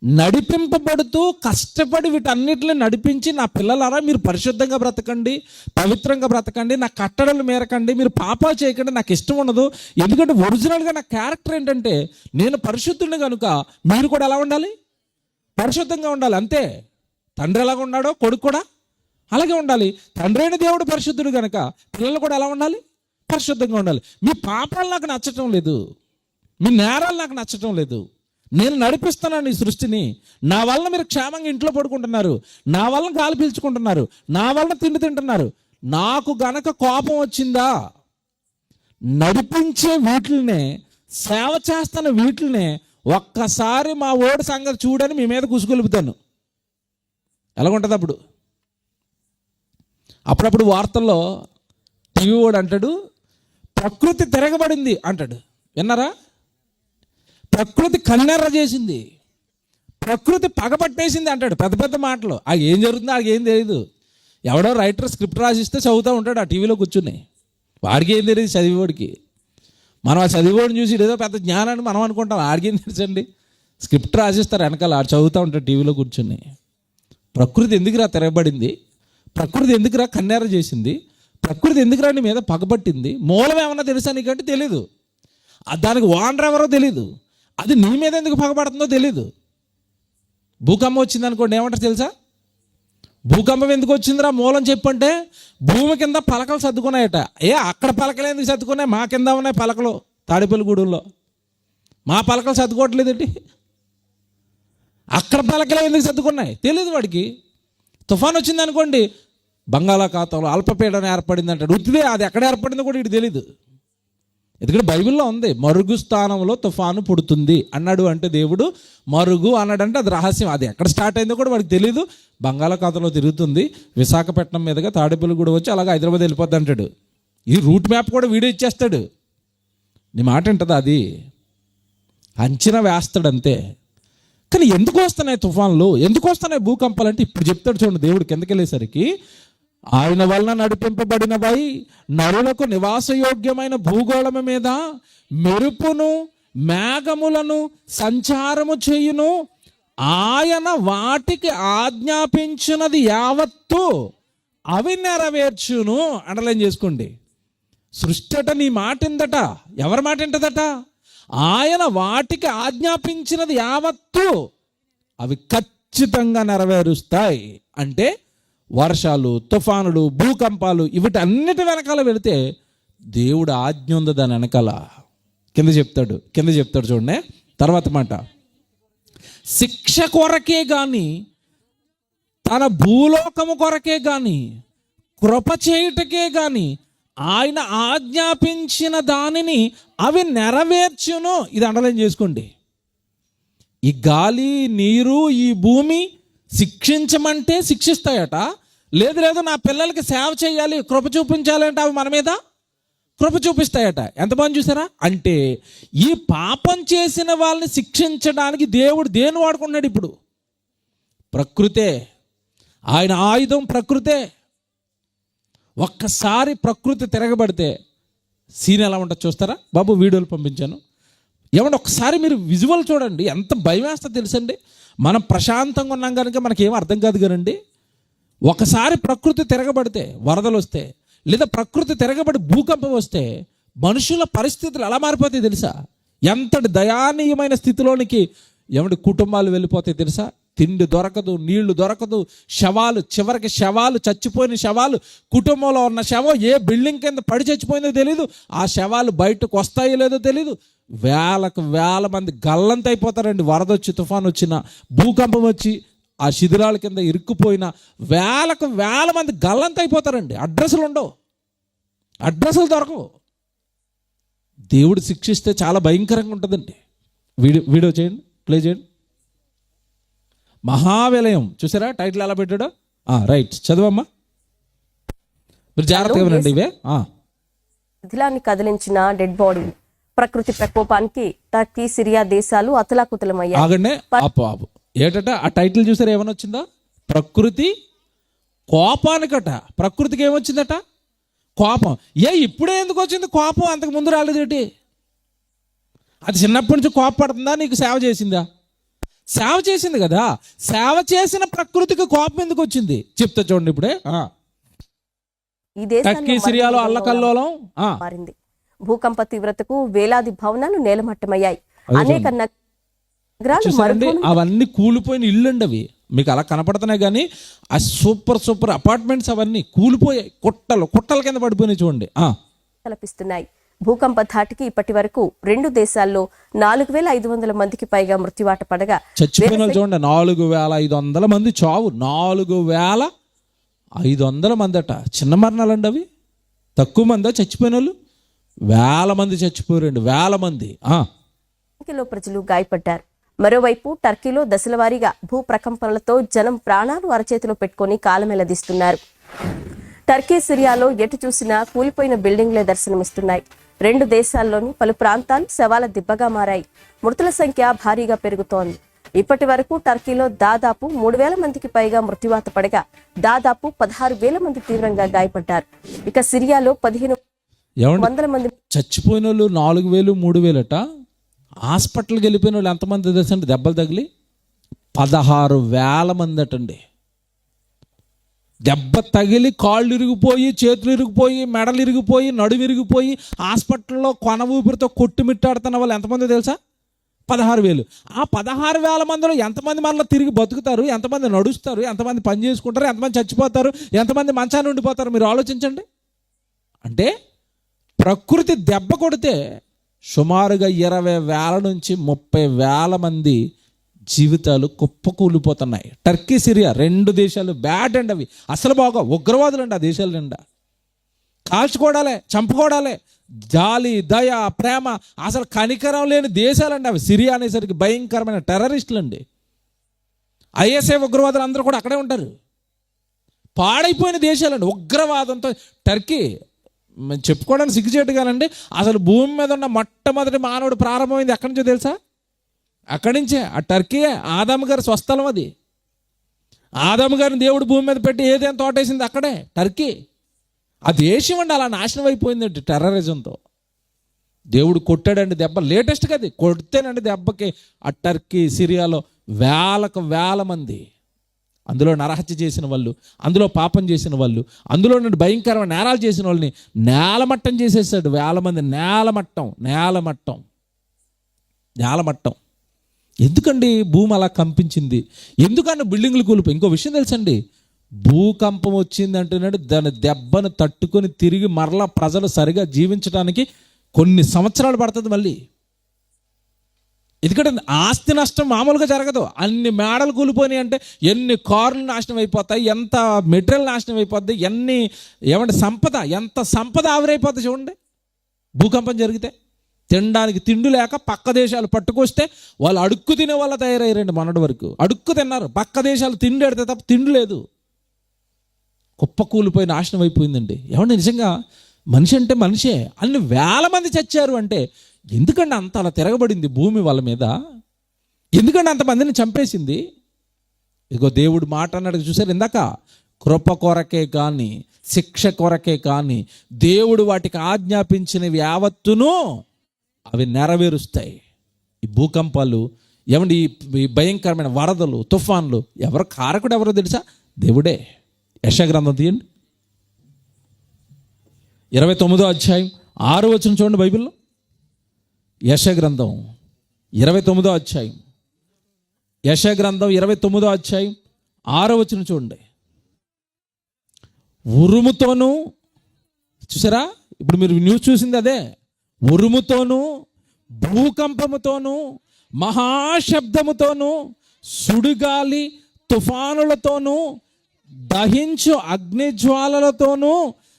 నడిపింపబడుతూ కష్టపడి వీటన్నిటిని నడిపించి, నా పిల్లలారా మీరు పరిశుద్ధంగా బ్రతకండి, పవిత్రంగా బ్రతకండి, నా కట్టడలు మేరకండి, మీరు పాపాలు చేయకండి, నాకు ఇష్టం ఉండదు. ఎందుకంటే ఒరిజినల్గా నా క్యారెక్టర్ ఏంటంటే నేను పరిశుద్ధుడిని కనుక మీరు కూడా ఎలా ఉండాలి? పరిశుద్ధంగా ఉండాలి. అంతే. తండ్రి ఎలాగ ఉన్నాడో కొడుకు కూడా అలాగే ఉండాలి. తండ్రి అయిన దేవుడు పరిశుద్ధుడు కనుక పిల్లలు కూడా ఎలా ఉండాలి? పరిశుద్ధంగా ఉండాలి. మీ పాపాలు నాకు నచ్చటం లేదు, మీ నేరాలు నాకు నచ్చటం లేదు. నేను నడిపిస్తున్నాను ఈ సృష్టిని. నా వలన మీరు క్షేమంగా ఇంట్లో పడుకుంటున్నారు, నా వలన గాలి పీల్చుకుంటున్నారు, నా వలన తిండి తింటున్నారు. నాకు గనక కోపం వచ్చిందా, నడిపించే వీటిల్నే, సేవ చేస్తున్న వీటిల్నే ఒక్కసారి మా ఓడి సంగతి చూడని మీ మీద కుసుగొలుపుతాను. ఎలాగుంటుంది అప్పుడప్పుడు వార్తల్లో టీవీ వాడు అంటాడు, ప్రకృతి తిరగబడింది అంటాడు. విన్నారా? ప్రకృతి కన్నెర్ర చేసింది, ప్రకృతి పగపట్టేసింది అంటాడు. పెద్ద పెద్ద మాటలు. ఏం జరుగుతుందో ఏం తెలియదు. ఎవడో రైటర్ స్క్రిప్ట్ రాసిస్తే చదువుతూ ఉంటాడు ఆ టీవీలో కూర్చుని. వాడికి ఏం తెలియదు చదివేవాడికి. మనం ఆ చదివేవాడిని చూసి ఏదో పెద్ద జ్ఞానాన్ని మనం అనుకుంటాం. ఆడికి ఏం తెలుసండి? స్క్రిప్ట్ రాసిస్తారు వెనకాల, ఆడు చదువుతూ ఉంటాడు టీవీలో కూర్చుని. ప్రకృతి ఎందుకురా తిరగబడింది, ప్రకృతి ఎందుకురా కన్నెర్ర చేసింది, ప్రకృతి ఎందుకురా నీ మీద పగబట్టింది, మూలం ఏమన్నా తెలుసా నీకంటే తెలీదు. దానికి ఓనర్ ఎవరో తెలీదు, అది నీ మీద ఎందుకు పగబడుతుందో తెలీదు. భూకంపం వచ్చింది అనుకోండి, ఏమంటారు తెలుసా? భూకంపం ఎందుకు వచ్చిందిరా మూలం చెప్పంటే భూమి కింద పలకలు సర్దుకున్నాయట. అక్కడ పలకలు ఎందుకు సర్దుకున్నాయి? మా కింద ఉన్నాయి పలకలు తాడేపల్లిగూడెంలో. మా పలకలు సర్దుకోవట్లేదండి. అక్కడ పలకలు ఎందుకు సర్దుకున్నాయి తెలియదు వాడికి. తుఫాన్ వచ్చింది అనుకోండి, బంగాళాఖాతంలో అల్పపీడనం ఏర్పడింది అంటాడు. ఉత్తిదే అది ఎక్కడ ఏర్పడిందో కూడా వీడికి తెలీదు. ఎందుకంటే బైబిల్లో ఉంది, మరుగు స్థానంలో తుఫాను పుడుతుంది అన్నాడు. అంటే దేవుడు మరుగు అన్నాడంటే అది రహస్యం. అది ఎక్కడ స్టార్ట్ అయిందో కూడా వాడికి తెలీదు. బంగాళాఖాతంలో తిరుగుతుంది, విశాఖపట్నం మీదుగా తాడేపల్లిగూడెం వచ్చి అలాగే హైదరాబాద్ వెళ్ళిపోద్ది అంటాడు. ఈ రూట్ మ్యాప్ కూడా వీడియో ఇచ్చేస్తాడు. నీ మాట ఉంటుంది, అది అంచనా వేస్తాడు అంతే. కానీ ఎందుకు వస్తున్నాయి తుఫాన్లు, ఎందుకు వస్తున్నాయి భూకంపాలు అంటే ఇప్పుడు చెప్తాడు చూడండి. దేవుడు కిందకి వెళ్ళేసరికి ఆయన వలన నడిపింపబడినవై నరులకు నివాసయోగ్యమైన భూగోళము మీద మెరుపును మేఘములను సంచారము చేయును. ఆయన వాటికి ఆజ్ఞాపించినది యావత్తు అవి నెరవేర్చును. అండర్లైన్ చేసుకోండి. సృష్టి అట నీ మాట ఇందట. ఎవరి మాట ఇంటదట? ఆయన వాటికి ఆజ్ఞాపించినది యావత్తు అవి ఖచ్చితంగా నెరవేరుస్తాయి. అంటే వర్షాలు, తుఫానులు, భూకంపాలు వీటన్నిటి వెనకాల వెళితే దేవుడు ఆజ్ఞ ఉంది దాని వెనకాల. కింద చెప్తాడు చూడండి తర్వాత మాట. శిక్ష కొరకే గాని, తన భూలోకము కొరకే గాని, కృప చేయుటకే గాని ఆయన ఆజ్ఞాపించిన దానిని అవి నెరవేర్చును. ఇది అండర్లైన్ చేసుకోండి. ఈ గాలి, నీరు, ఈ భూమి శిక్షించమంటే శిక్షిస్తాయట. లేదు నా పిల్లలకి సేవ చేయాలి, కృప చూపించాలంటే అవి మన మీద కృప చూపిస్తాయట. ఎంతమంది చూసారా? అంటే ఈ పాపం చేసిన వాళ్ళని శిక్షించడానికి దేవుడు దేన్ని వాడుకున్నాడు? ఇప్పుడు ప్రకృతే. ఆయన ఆయుధం ప్రకృతే. ఒక్కసారి ప్రకృతి తిరగబడితే సీన్ ఎలా ఉంటుంది చూస్తారా? బాబు వీడియోలు పంపించాను. ఏమంటే ఒక్కసారి మీరు విజువల్ చూడండి, ఎంత భయం వేస్తా తెలుసండి. మనం ప్రశాంతంగా ఉన్నాం కనుక మనకేం అర్థం కాదు కదండి. ఒకసారి ప్రకృతి తిరగబడితే, వరదలు వస్తే, లేదా ప్రకృతి తిరగబడి భూకంపం వస్తే మనుషుల పరిస్థితులు ఎలా మారిపోతాయి తెలుసా? ఎంతటి దయానీయమైన స్థితిలోనికి ఏమంటే కుటుంబాలు వెళ్ళిపోతాయి తెలుసా? తిండి దొరకదు, నీళ్లు దొరకదు, శవాలు, చివరికి శవాలు, చచ్చిపోయిన శవాలు, కుటుంబంలో ఉన్న శవం ఏ బిల్డింగ్ కింద పడి చచ్చిపోయిందో తెలీదు, ఆ శవాలు బయటకు వస్తాయో లేదో తెలీదు. వేల మంది గల్లంతైపోతారండి. వరద వచ్చి, తుఫాన్ వచ్చిన, భూకంపం వచ్చి ఆ శిథిలాల కింద ఇరుక్కుపోయిన వేల మంది గల్లంతైపోతారండి. అడ్రస్లు ఉండవు, అడ్రస్లు దొరకవు. దేవుడు శిక్షిస్తే చాలా భయంకరంగా ఉంటుందండి. వీడియో చేయండి, ప్లే చేయండి. మహావిలయం చూసారా? టైటిల్ ఎలా పెట్టాడో. రైట్, చదవమ్మా. మీరు జాగ్రత్తగా వినండి. ఇవే శిథిలాన్ని కదిలించిన డెడ్ బాడీ. ప్రకృతి ప్రకోపానికి టర్కీ, సిరియా దేశాలు అతలాకుతలమయ్యాయి. ఆగండి, ఏటట ఆ టైటిల్ చూసారా? ఏమని వచ్చిందా? ప్రకృతి కోపానికట. ప్రకృతికి ఏమొచ్చిందట? కోపం. ఇప్పుడే ఎందుకు వచ్చింది కోపం? అంతకు ముందు రాలేదేటి? అది చిన్నప్పటి నుంచి కోపపడుతుందా? నీకు సేవ చేసిందా? సేవ చేసింది కదా. సేవ చేసిన ప్రకృతికి కోపం ఎందుకు వచ్చింది చెప్తా చూడండి. ఇప్పుడే టర్కీ, సిరియాలో అల్లకల్లోలం మారింది. భూకంప తీవ్రతకు వేలాది భవనాలు నేలమట్టమయ్యాయి. అనేక నగరాలు అవన్నీ కూలిపోయిన ఇల్లు అండి. అవి మీకు అలా కనపడుతున్నాయి కానీ ఆ సూపర్ అపార్ట్మెంట్స్ అవన్నీ కూలిపోయాయి. కుట్టల కింద పడిపోయినాయి చూడండి. కల్పిస్తున్నాయి. భూకంప ధాటికి ఇప్పటి వరకు 2 దేశాల్లో 4,500 మందికి పైగా మృత్యువాట పడగా చచ్చిపోయిన చూడండి 4,500 మంది చావు. 4,500 మంది అట. చిన్న మరణాలండి అవి. తక్కువ మందా చచ్చిపోయిన వాళ్ళు? వేల మంది చచ్చిపోయారండి, వేల మంది. సంఖ్యలో ప్రజలు గాయపడ్డారు. మరోవైపు టర్కీలో దశలవారీగా భూ ప్రకంపనలతో జనం ప్రాణాలు అరచేతిలో పెట్టుకుని కాలమెలదీస్తున్నారు. టర్కీ, సిరియాలో ఎటు చూసినా కూలిపోయిన బిల్డింగ్లే దర్శనమిస్తున్నాయి. 2 దేశాల్లోని పలు ప్రాంతాలు శవాల దిబ్బగా మారాయి. మృతుల సంఖ్య భారీగా పెరుగుతోంది. ఇప్పటి వరకు టర్కీలో దాదాపు 3,000 మందికి పైగా మృత్యువాత పడగా దాదాపు 16,000 మంది తీవ్రంగా గాయపడ్డారు. ఇక సిరియాలో 1,500 మంది చచ్చిపోయిన వాళ్ళు 4,000, 3,000 అట. హాస్పిటల్కి వెళ్ళిపోయిన వాళ్ళు ఎంతమంది తెలుసండి? దెబ్బలు తగిలి 16,000 మంది అటండి. దెబ్బ తగిలి కాళ్ళు ఇరిగిపోయి, చేతులు ఇరిగిపోయి, మెడలు ఇరిగిపోయి, నడుము ఇరిగిపోయి హాస్పిటల్లో కొన ఊపిరితో కొట్టుమిట్టాడుతున్న వాళ్ళు ఎంతమంది తెలుసా? 16,000. ఆ 16,000 మందిలో ఎంతమంది మనలో తిరిగి బతుకుతారు, ఎంతమంది నడుస్తారు, ఎంతమంది పని చేసుకుంటారు, ఎంతమంది చచ్చిపోతారు, ఎంతమంది మంచాన్ని ఉండిపోతారు? మీరు ఆలోచించండి. అంటే ప్రకృతి దెబ్బ కొడితే సుమారుగా 20,000 నుంచి 30,000 మంది జీవితాలు కుప్పకూలిపోతున్నాయి. టర్కీ, సిరియా 2 దేశాలు బ్యాడ్ అండి. అవి అసలు బాగా ఉగ్రవాదులు అండి. ఆ దేశాల నిండా కాల్చుకోవడాలే, చంపుకోవడాలే, జాలి, దయ, ప్రేమ, అసలు కనికరం లేని దేశాలండి అవి. సిరియా అనేసరికి భయంకరమైన టెర్రరిస్టులు అండి. ఐఎస్ఐ ఉగ్రవాదులు అందరూ కూడా అక్కడే ఉంటారు. పాడైపోయిన దేశాలండి ఉగ్రవాదంతో. టర్కీ చెప్పుకోవడానికి సిగ్గుచేటుగానండి. అసలు భూమి మీద ఉన్న మొట్టమొదటి మానవుడు ప్రారంభమైంది ఎక్కడి నుంచో తెలుసా? అక్కడి నుంచే. ఆ టర్కీయే ఆదాము గారి స్వస్థలం. అది ఆదాము గారిని దేవుడు భూమి మీద పెట్టి ఏదైనా తోటేసింది అక్కడే టర్కీ. ఆ దేశం అండి అలా నాశనం అయిపోయిందండి టెర్రరిజంతో. దేవుడు కొట్టాడండి దెబ్బ. లేటెస్ట్గా అది కొడితేనండి దెబ్బకి ఆ టర్కీ, సిరియాలో వేల మంది, అందులో నరహత్య చేసిన వాళ్ళు, అందులో పాపం చేసిన వాళ్ళు, అందులో నుండి భయంకరమైన నేరాలు చేసిన వాళ్ళని నేలమట్టం చేసేసాడు. 1,000 మంది నేలమట్టం. ఎందుకండి భూమి అలా కంపించింది? ఎందుకన్నా బిల్డింగ్లు కూలిపోయి? ఇంకో విషయం తెలుసండి, భూకంపం వచ్చిందంటేనండి దాని దెబ్బను తట్టుకొని తిరిగి మరలా ప్రజలు సరిగా జీవించడానికి కొన్ని సంవత్సరాలు పడుతుంది మళ్ళీ. ఎందుకంటే ఆస్తి నష్టం మామూలుగా జరగదు. అన్ని మేడలు కూలిపోయినాయి అంటే ఎన్ని కార్లు నాశనం అయిపోతాయి, ఎంత మెటీరియల్ నాశనం అయిపోద్ది, ఎంత సంపద ఆవిరైపోద్ది చూడండి భూకంపం జరిగితే. తినడానికి తిండి లేక పక్క దేశాలు పట్టుకొస్తే వాళ్ళు అడుక్కు తినే వాళ్ళ తయారయ్యారండి. మొన్నటి వరకు అడుక్కు తిన్నారు. పక్క దేశాలు తిండి ఎడితే తప్ప తిండి లేదు. కుప్పకూలిపోయి నాశనం అయిపోయిందండి. ఏమంటే నిజంగా మనిషి అంటే మనిషే. అన్ని 1,000 మంది చచ్చారు అంటే ఎందుకంటే అంత అలా తిరగబడింది భూమి వాళ్ళ మీద? ఎందుకంటే అంతమందిని చంపేసింది? ఇదిగో దేవుడు మాట అన్నాడు చూసారు ఇందాక, కృప కొరకే కానీ శిక్ష కొరకే కానీ దేవుడు వాటికి ఆజ్ఞాపించినవి యావత్తును అవి నెరవేరుస్తాయి. ఈ భూకంపాలు ఏమండి, ఈ భయంకరమైన వరదలు, తుఫాన్లు ఎవరు కారకుడు? ఎవరో తెలుసా? దేవుడే. యెషయా గ్రంథం తీయండి, 29వ అధ్యాయం 6వ వచనం చూడండి బైబిల్లో. యెషయా గ్రంథం 29వ అధ్యాయం, యెషయా గ్రంథం 29వ అధ్యాయం 6వ వచనం చూడండి. ఉరుముతోనూ, చూసారా ఇప్పుడు మీరు న్యూస్ చూసింది అదే, ఉరుముతోనూ భూకంపముతోనూ మహాశబ్దముతోనూ సుడిగాలి తుఫానులతోనూ దహించు అగ్నిజ్వాలలతోనూ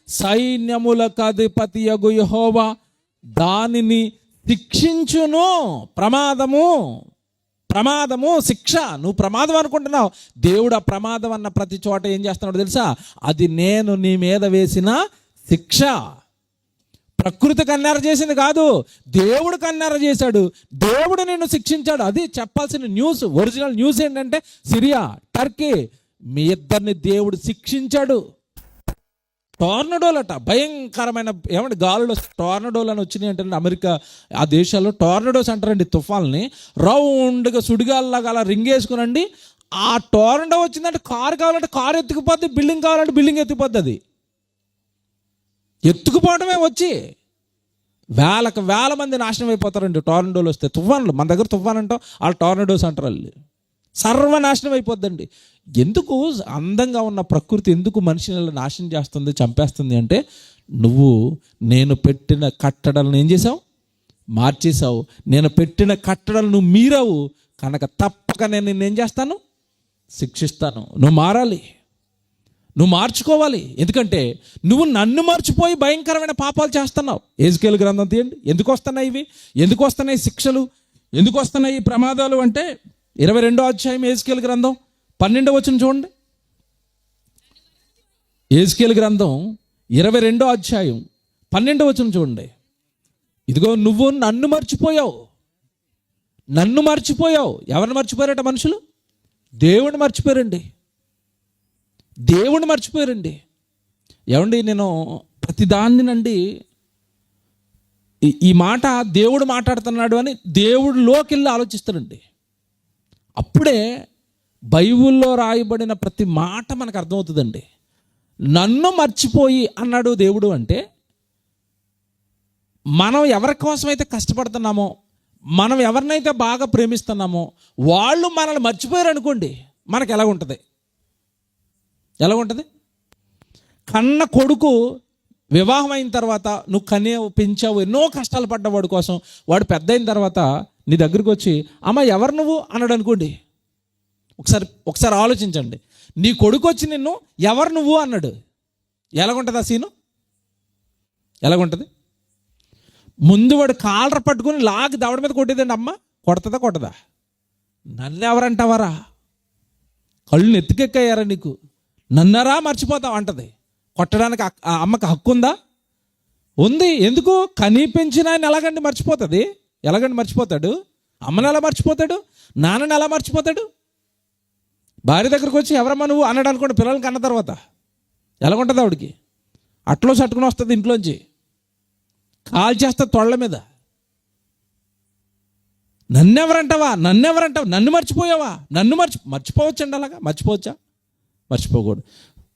సైన్యములకు అధిపతియగు యెహోవా దానిని శిక్షించును. ప్రమాదము శిక్ష. నువ్వు ప్రమాదం అనుకుంటున్నావు, దేవుడు ఆ ప్రమాదం అన్న ప్రతి చోట ఏం చేస్తున్నాడు తెలుసా? అది నేను నీ మీద వేసిన శిక్ష. ప్రకృతి కన్నెర చేసింది కాదు, దేవుడు కన్నెర చేశాడు. దేవుడు నిన్ను శిక్షించాడు. అది చెప్పాల్సిన న్యూస్. ఒరిజినల్ న్యూస్ ఏంటంటే సిరియా, టర్కీ, మీ ఇద్దరిని దేవుడు శిక్షించాడు. టోర్నడోలట, భయంకరమైన గాలులు టోర్నడోలు అని వచ్చినాయి అంటే అమెరికా ఆ దేశాల్లో టోర్నడోస్ అంటారండి తుఫాన్ని. రౌండ్గా సుడిగాల్లాగా అలా రింగేసుకునండి. ఆ టోర్నడో వచ్చిందంటే కారు కావాలంటే కారు ఎత్తుకుపోద్ది, బిల్డింగ్ కావాలంటే బిల్డింగ్ ఎత్తుకుపోద్ది. అది ఎత్తుకుపోవడమే వచ్చి 1,000 మంది నాశనం అయిపోతారండి టోర్నడోలు వస్తే. తుఫాన్లు మన దగ్గర తుఫాన్ అంటాం, వాళ్ళు టోర్నడోస్ అంటారు. వాళ్ళు సర్వనాశనం అయిపోద్దండి. ఎందుకు అందంగా ఉన్న ప్రకృతి ఎందుకు మనిషిని నాశనం చేస్తుంది, చంపేస్తుంది అంటే నేను పెట్టిన కట్టడలను ఏం చేసావు? మార్చేసావు. నేను పెట్టిన కట్టడలు నువ్వు మీరావు కనుక తప్పక నేను నిన్నేం చేస్తాను? శిక్షిస్తాను. నువ్వు మారాలి, నువ్వు మార్చుకోవాలి. ఎందుకంటే నువ్వు నన్ను మర్చిపోయి భయంకరమైన పాపాలు చేస్తున్నావు. యెహెజ్కేలు గ్రంథం తీయండి. ఎందుకు వస్తున్నాయి ఇవి? ఎందుకు వస్తున్నాయి శిక్షలు? ఎందుకు వస్తున్నాయి ఈ ప్రమాదాలు అంటే 22వ అధ్యాయం యెహెజ్కేలు గ్రంథం 12వ వచనం చూడండి. యెహెజ్కేలు గ్రంథం 22వ అధ్యాయం 12వ వచనం చూడండి. ఇదిగో నువ్వు నన్ను మర్చిపోయావు. ఎవరిని మర్చిపోయారట? మనుషులు దేవుడిని మర్చిపోయారండి. ఏమండి నేను ప్రతిదాన్నినండి ఈ మాట దేవుడు మాట్లాడుతున్నాడు అని దేవుడిలోకి వెళ్ళి ఆలోచిస్తానండి. అప్పుడే బైబిల్లో రాయబడిన ప్రతి మాట మనకు అర్థమవుతుందండి. నన్ను మర్చిపోయి అన్నాడు దేవుడు అంటే మనం ఎవరి కోసమైతే కష్టపడుతున్నామో, మనం ఎవరినైతే బాగా ప్రేమిస్తున్నామో వాళ్ళు మనల్ని మర్చిపోయారు అనుకోండి, మనకు ఎలాగుంటుంది? కన్న కొడుకు వివాహం అయిన తర్వాత నువ్వు కనేవు, పెంచావు, ఎన్నో కష్టాలు పడ్డవాడి కోసం వాడు పెద్ద అయిన తర్వాత నీ దగ్గరికి వచ్చి అమ్మ ఎవరు నువ్వు అన్నాడు అనుకోండి, ఒకసారి ఆలోచించండి. నీ కొడుకు వచ్చి నిన్ను ఎవరు నువ్వు అన్నాడు, ఎలాగుంటుంది ఆ సీను? ఎలాగుంటుంది? ముందు వాడు కాలర పట్టుకుని లాగి దవడ మీద కొట్టేదండి అమ్మ, కొడతా? నన్ను ఎవరంటావారా? కళ్ళు నెత్తికెక్కాయారా నీకు? నన్నరా మర్చిపోతావు అంటది. కొట్టడానికి ఆ అమ్మకి హక్కు ఉందా? ఉంది. ఎందుకు? కనీ పెంచిన ఆయన ఎలాగండి మర్చిపోతుంది? ఎలాగండి మర్చిపోతాడు? అమ్మని ఎలా మర్చిపోతాడు? నాన్నని ఎలా మర్చిపోతాడు? భార్య దగ్గరకు వచ్చి ఎవరమ్మా నువ్వు అన్నాడు అనుకోండి, పిల్లలకి అన్న తర్వాత ఎలాగుంటుంది ఆవిడికి? అట్లో సట్టుకుని వస్తుంది ఇంట్లోంచి, కాల్ చేస్తా తొళ్ళ మీద. నన్నెవరంటావా? నన్ను మర్చిపోయావా? మర్చిపోవచ్చండి. అలాగా మర్చిపోకూడదు.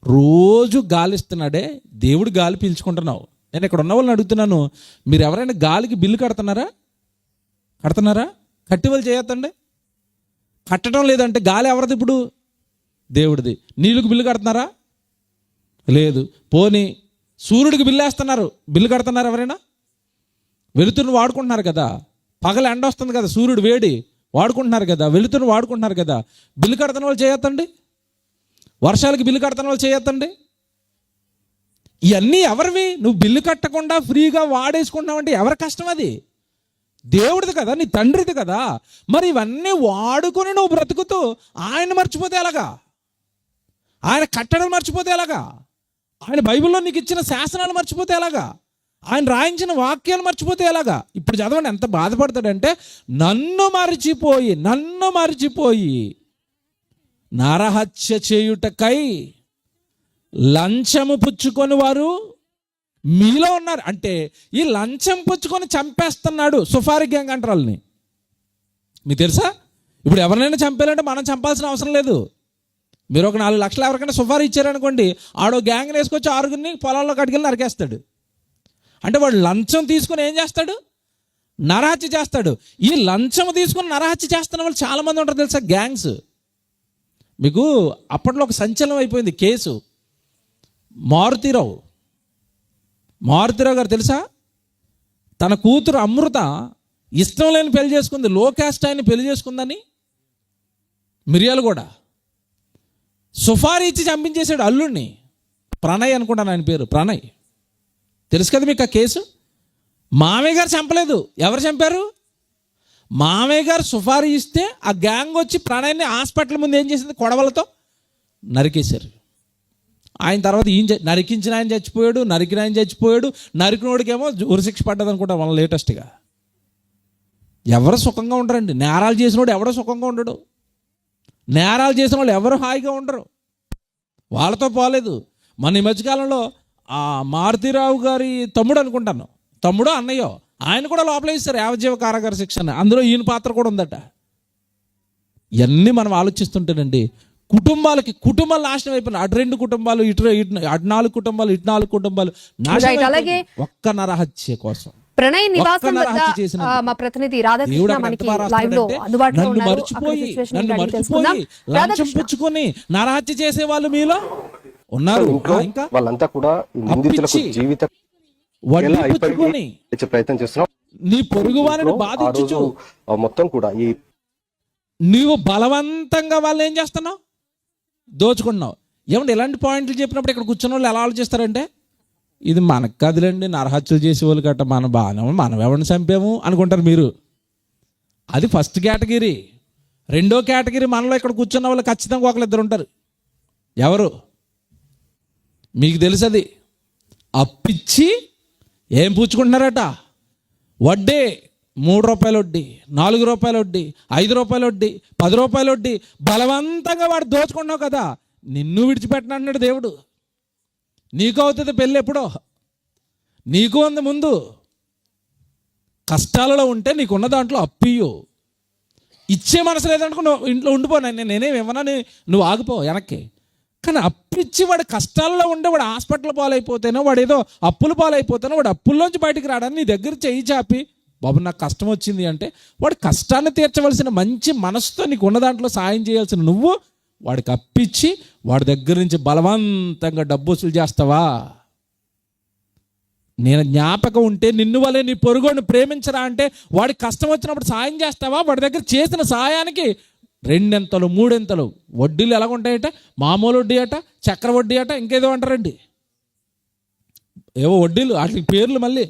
రోజు గాలి ఇస్తున్నాడే దేవుడు, గాలి పీల్చుకుంటున్నావు. నేను ఇక్కడ ఉన్న వాళ్ళని అడుగుతున్నాను, మీరు ఎవరైనా గాలికి బిల్లు కడుతున్నారా? కట్టి వాళ్ళు చేయొద్దండి. కట్టడం లేదంటే గాలి ఎవరిది ఇప్పుడు? దేవుడిది. నీళ్ళకి బిల్లు కడుతున్నారా? లేదు. పోనీ సూర్యుడికి బిల్లు వేస్తున్నారు, బిల్లు కడుతున్నారు ఎవరైనా? వెలుతురుని వాడుకుంటున్నారు కదా, పగల ఎండ వస్తుంది కదా, సూర్యుడు వేడి వాడుకుంటున్నారు కదా, వెలుతురుని వాడుకుంటున్నారు కదా, బిల్లు కడుతున్న వాళ్ళు చేయొద్దండి. వర్షాలకి బిల్లు కడుతున్న వాళ్ళు చేయొద్దండి. ఇవన్నీ ఎవరివి? నువ్వు బిల్లు కట్టకుండా ఫ్రీగా వాడేసుకుంటున్నావంటే ఎవరి కష్టం అది? దేవుడిది కదా, నీ తండ్రిది కదా. మరి ఇవన్నీ వాడుకొని నువ్వు బ్రతుకుతూ ఆయన మర్చిపోతే ఎలాగా? ఆయన కట్టడం మర్చిపోతే ఎలాగా? ఆయన బైబిల్లో నీకు ఇచ్చిన శాసనాలు మర్చిపోతే ఎలాగా? ఆయన రాయించిన వాక్యాలు మర్చిపోతే ఎలాగా? ఇప్పుడు చదవండి ఎంత బాధపడతాడంటే, నన్ను మరిచిపోయి నరహత్య చేయుటకై లంచము పుచ్చుకొని వారు మీలో ఉన్నారు. అంటే ఈ లంచం పుచ్చుకొని చంపేస్తున్నాడు సుఫారీ గ్యాంగ్ అంటారు వాళ్ళని. మీకు తెలుసా? ఇప్పుడు ఎవరినైనా చంపేయాలంటే మనం చంపాల్సిన అవసరం లేదు. మీరు ఒక 4 లక్షలు ఎవరికైనా సుఫారీ ఇచ్చారనుకోండి, ఆడో గ్యాంగ్ వేసుకొచ్చి 6గురిని పొలాల్లో కట్టుకెళ్ళి నరికేస్తాడు. అంటే వాడు లంచం తీసుకుని ఏం చేస్తాడు? నరహత్య చేస్తాడు. ఈ లంచం తీసుకుని నరహత్య చేస్తున్న వాళ్ళు చాలామంది ఉంటారు తెలుసా, గ్యాంగ్స్. మీకు అప్పట్లో ఒక సంచలనం అయిపోయింది కేసు. మారుతీరావు గారు తెలుసా? తన కూతురు అమృత ఇష్టం లేని పెళ్లి చేసుకుంది, లో క్యాస్ట్ ఆయన పెళ్లి చేసుకుందని మిరియాలు కూడా సుఫారీ ఇచ్చి చంపించేశాడు అల్లుడిని. ప్రణయ్ అనుకుంటాను ఆయన పేరు, ప్రణయ్. తెలుసు కదా మీకు ఆ కేసు. మామయ్య గారు చంపలేదు. ఎవరు చంపారు? మామయ్య గారు సుఫారీ ఇస్తే ఆ గ్యాంగ్ వచ్చి ప్రణయ్ని హాస్పిటల్ ముందు ఏం చేసింది? కొడవలతో నరికేశారు. ఆయన తర్వాత నరికించిన ఆయన చచ్చిపోయాడు, నరికిన ఆయన చచ్చిపోయాడు. నరికినోడికేమో ఉరిశిక్ష పడ్డది అనుకుంటా మన లేటెస్ట్గా. ఎవరు సుఖంగా ఉండరండి. నేరాలు చేసినోడు ఎవడో సుఖంగా ఉండడు. నేరాలు చేసిన వాళ్ళు ఎవరు హాయిగా ఉండరు. వాళ్ళతో పోలేదు. మన ఈ మధ్యకాలంలో ఆ మారుతీరావు గారి తమ్ముడు అనుకుంటాను, తమ్ముడో అన్నయ్యో, ఆయన కూడా లోపల ఇస్తారు యావజ్జీవ కారాగార శిక్షణ. అందులో ఈయన పాత్ర కూడా ఉందట. ఇవన్నీ మనం ఆలోచిస్తుంటేనండి కుటుంబాలు నాశనం అయిపోయినాయి. అటు 2 కుటుంబాలు, ఇటు 4 కుటుంబాలు, ఇటు 4 కుటుంబాలు నాశనం. అలాగే ఒక్క నరహత్య కోసం ప్రణయ్ నివాసం వద్ద మా ప్రతినిధి రాధాకృష్ణ మనకి లైవ్ లో అందుబాటులో ఉన్నారు. లంచం పుచ్చుకొని నరహత్య చేసే వాళ్ళు మీలో ఉన్నారు. ఇంకా వాళ్ళంతా కూడా నిందితులకు జీవిత ప్రయత్నం చేస్తున్నాం. నీ పొరుగు వారిని బాధించు మొత్తం కూడా ఈ నీవు బలవంతంగా వాళ్ళు ఏం చేస్తున్నావు? దోచుకున్నావు. ఏమంటే ఇలాంటి పాయింట్లు చెప్పినప్పుడు ఇక్కడ కూర్చున్న వాళ్ళు ఎలా ఆలోచిస్తారంటే, ఇది మనకు కదిలేండి, నరహత్యలు చేసే వాళ్ళు గట్ట మనం బాగానే, మనం ఎవరిని చంపాము అనుకుంటారు మీరు. అది ఫస్ట్ కేటగిరీ. రెండో కేటగిరీ మనలో ఇక్కడ కూర్చున్న వాళ్ళు ఖచ్చితంగా 1-2 ఉంటారు. ఎవరు? మీకు తెలుసు. అది అప్పిచ్చి ఏం పుచ్చుకుంటున్నారట? వడ్డీ. 3 రూపాయల వడ్డీ, 4 రూపాయల వడ్డీ, 5 రూపాయల వడ్డీ, 10 రూపాయల వడ్డీ. బలవంతంగా వాడు దోచుకున్నావు కదా, నిన్ను విడిచిపెట్టను అన్నాడు దేవుడు. నీకు అవుతుంది పెళ్ళి ఎప్పుడో, నీకు ఉంది ముందు. కష్టాలలో ఉంటే నీకున్న దాంట్లో అప్పియు. ఇచ్చే మనసు లేదనుకో నువ్వు ఇంట్లో ఉండిపో, నేనేమి ఇవ్వనని నువ్వు ఆగిపో వెనక్కి. కానీ అప్పిచ్చి వాడు కష్టాల్లో ఉండే, వాడు హాస్పిటల్ పాలైపోతేనో, వాడు ఏదో అప్పుల పాలైపోతేనో, వాడు అప్పుల్లోంచి బయటికి రావడానికి నీ దగ్గర చెయ్యి చాపి బాబు నాకు కష్టం వచ్చింది అంటే వాడి కష్టాన్ని తీర్చవలసిన మంచి మనసుతో నీకు ఉన్న దాంట్లో సాయం చేయాల్సిన నువ్వు వాడికి అప్పిచ్చి వాడి దగ్గర నుంచి బలవంతంగా డబ్బు వసూలు చేస్తావా? నేను జ్ఞాపకం ఉంటే నిన్ను వలే నీ పొరుగుని ప్రేమించరా అంటే వాడికి కష్టం వచ్చినప్పుడు సాయం చేస్తావా? వాడి దగ్గర చేసిన సాయానికి 2 ఎంతలు 3 ఎంతలు వడ్డీలు ఎలాగుంటాయట? మామూలు వడ్డీ అట, చక్ర వడ్డీ అట, ఇంకేదో అంటారండి, ఏవో వడ్డీలు, వాటికి పేర్లు. మళ్ళీ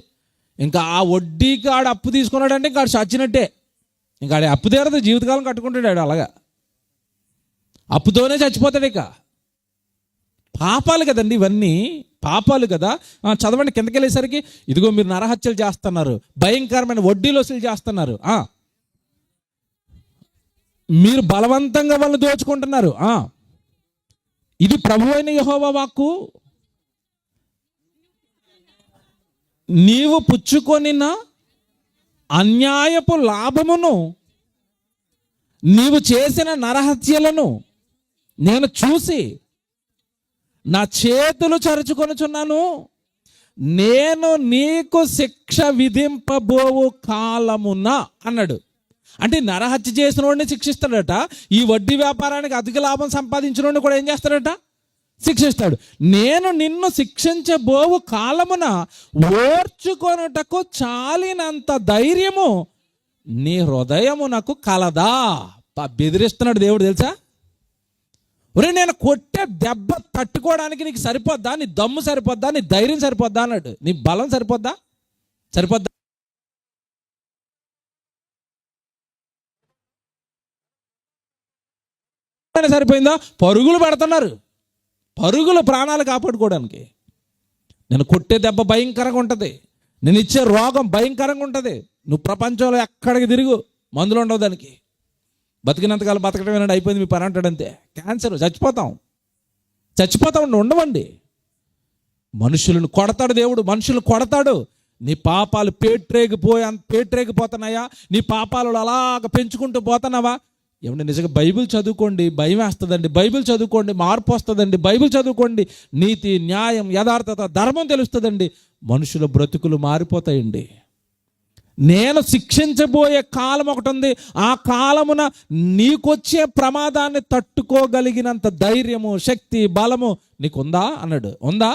ఇంకా ఆ వడ్డీకి ఆడు అప్పు తీసుకున్నాడంటే ఇంకా ఆడు చచ్చినట్టే. ఇంకా ఆడు అప్పు తీరదు, జీవితకాలం కట్టుకుంటాడు. అలాగా అప్పుతోనే చచ్చిపోతాడు. ఇక పాపాలు కదండి ఇవన్నీ, పాపాలు కదా. చదవండి కిందకి వెళ్ళేసరికి, ఇదిగో మీరు నరహత్యలు చేస్తున్నారు, భయంకరమైన వడ్డీలు వసూలు చేస్తున్నారు, మీరు బలవంతంగా వాళ్ళని దోచుకుంటున్నారు. ఇది ప్రభువైన యెహోవా వాక్కు. నీవు పుచ్చుకొనిన అన్యాయపు లాభమును, నీవు చేసిన నరహత్యలను నేను చూసి నా చేతులు చరుచుకొనుచున్నాను. నేను నీకు శిక్ష విధింపబోవు కాలమున అన్నాడు. అంటే నరహత్య చేసిన వాడిని శిక్షిస్తాడట. ఈ వడ్డీ వ్యాపారానికి అధిక లాభం సంపాదించిన వాడిని కూడా ఏం చేస్తాడట? శిక్షిస్తాడు. నేను నిన్ను శిక్షించబోవు కాలమున ఓర్చుకొనుటకు చాలినంత ధైర్యము నీ హృదయమునకు కలదా? బెదిరిస్తున్నాడు దేవుడు తెలుసా? ఒరే నేను కొట్టే దెబ్బ తట్టుకోవడానికి నీకు సరిపోద్దా? నీ దమ్ము సరిపోద్దా? నీ ధైర్యం సరిపోద్దా అన్నాడు. నీ బలం సరిపోద్దా? సరిపోద్దా? సరిపోయిందా? పరుగులు పెడుతున్నారు, పరుగులు ప్రాణాలు కాపాడుకోవడానికి. నేను కొట్టే దెబ్బ భయంకరంగా ఉంటుంది, నేను ఇచ్చే రోగం భయంకరంగా ఉంటుంది. నువ్వు ప్రపంచంలో ఎక్కడికి తిరుగు, మందులు ఉండవు దానికి. బతికినంతకాలం బతకడం ఏనండి, అయిపోయింది మీ పని అంటాడంతే. క్యాన్సర్, చచ్చిపోతా ఉండవండి. మనుషులను కొడతాడు దేవుడు, మనుషులు కొడతాడు. నీ పాపాలు పేట్రేగిపోతున్నాయా? నీ పాపాలు అలాగ పెంచుకుంటూ పోతున్నావా? ఏమంటే నిజంగా బైబిల్ చదువుకోండి, భయం వేస్తుందండి. బైబిల్ చదువుకోండి, మార్పు వస్తుందండి. బైబిల్ చదువుకోండి, నీతి, న్యాయం, యథార్థత, ధర్మం తెలుస్తుందండి. మనుషుల బ్రతుకులు మారిపోతాయండి. నేను శిక్షించబోయే కాలం ఒకటి ఉంది. ఆ కాలమున నీకొచ్చే ప్రమాదాన్ని తట్టుకోగలిగినంత ధైర్యము, శక్తి, బలము నీకుందా అన్నాడు. ఉందా?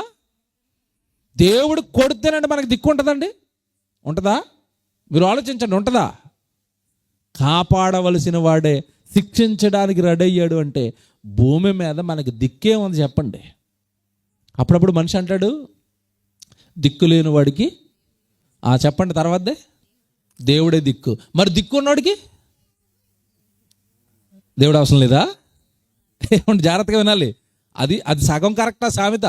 దేవుడు కొడితేనండి మనకు దిక్కు ఉంటుందండి? ఉంటుందా? మీరు ఆలోచించండి, ఉంటుందా? కాపాడవలసిన వాడే శిక్షించడానికి రెడీ అయ్యాడు అంటే భూమి మీద మనకి దిక్కే ఉంది చెప్పండి. అప్పుడప్పుడు మనిషి అంటాడు దిక్కు లేని వాడికి చెప్పండి తర్వాతదే దేవుడే దిక్కు. మరి దిక్కు ఉన్నవాడికి దేవుడు అవసరం లేదా? ఏమంటే జాగ్రత్తగా వినాలి. అది సగం కరెక్టా సామెత?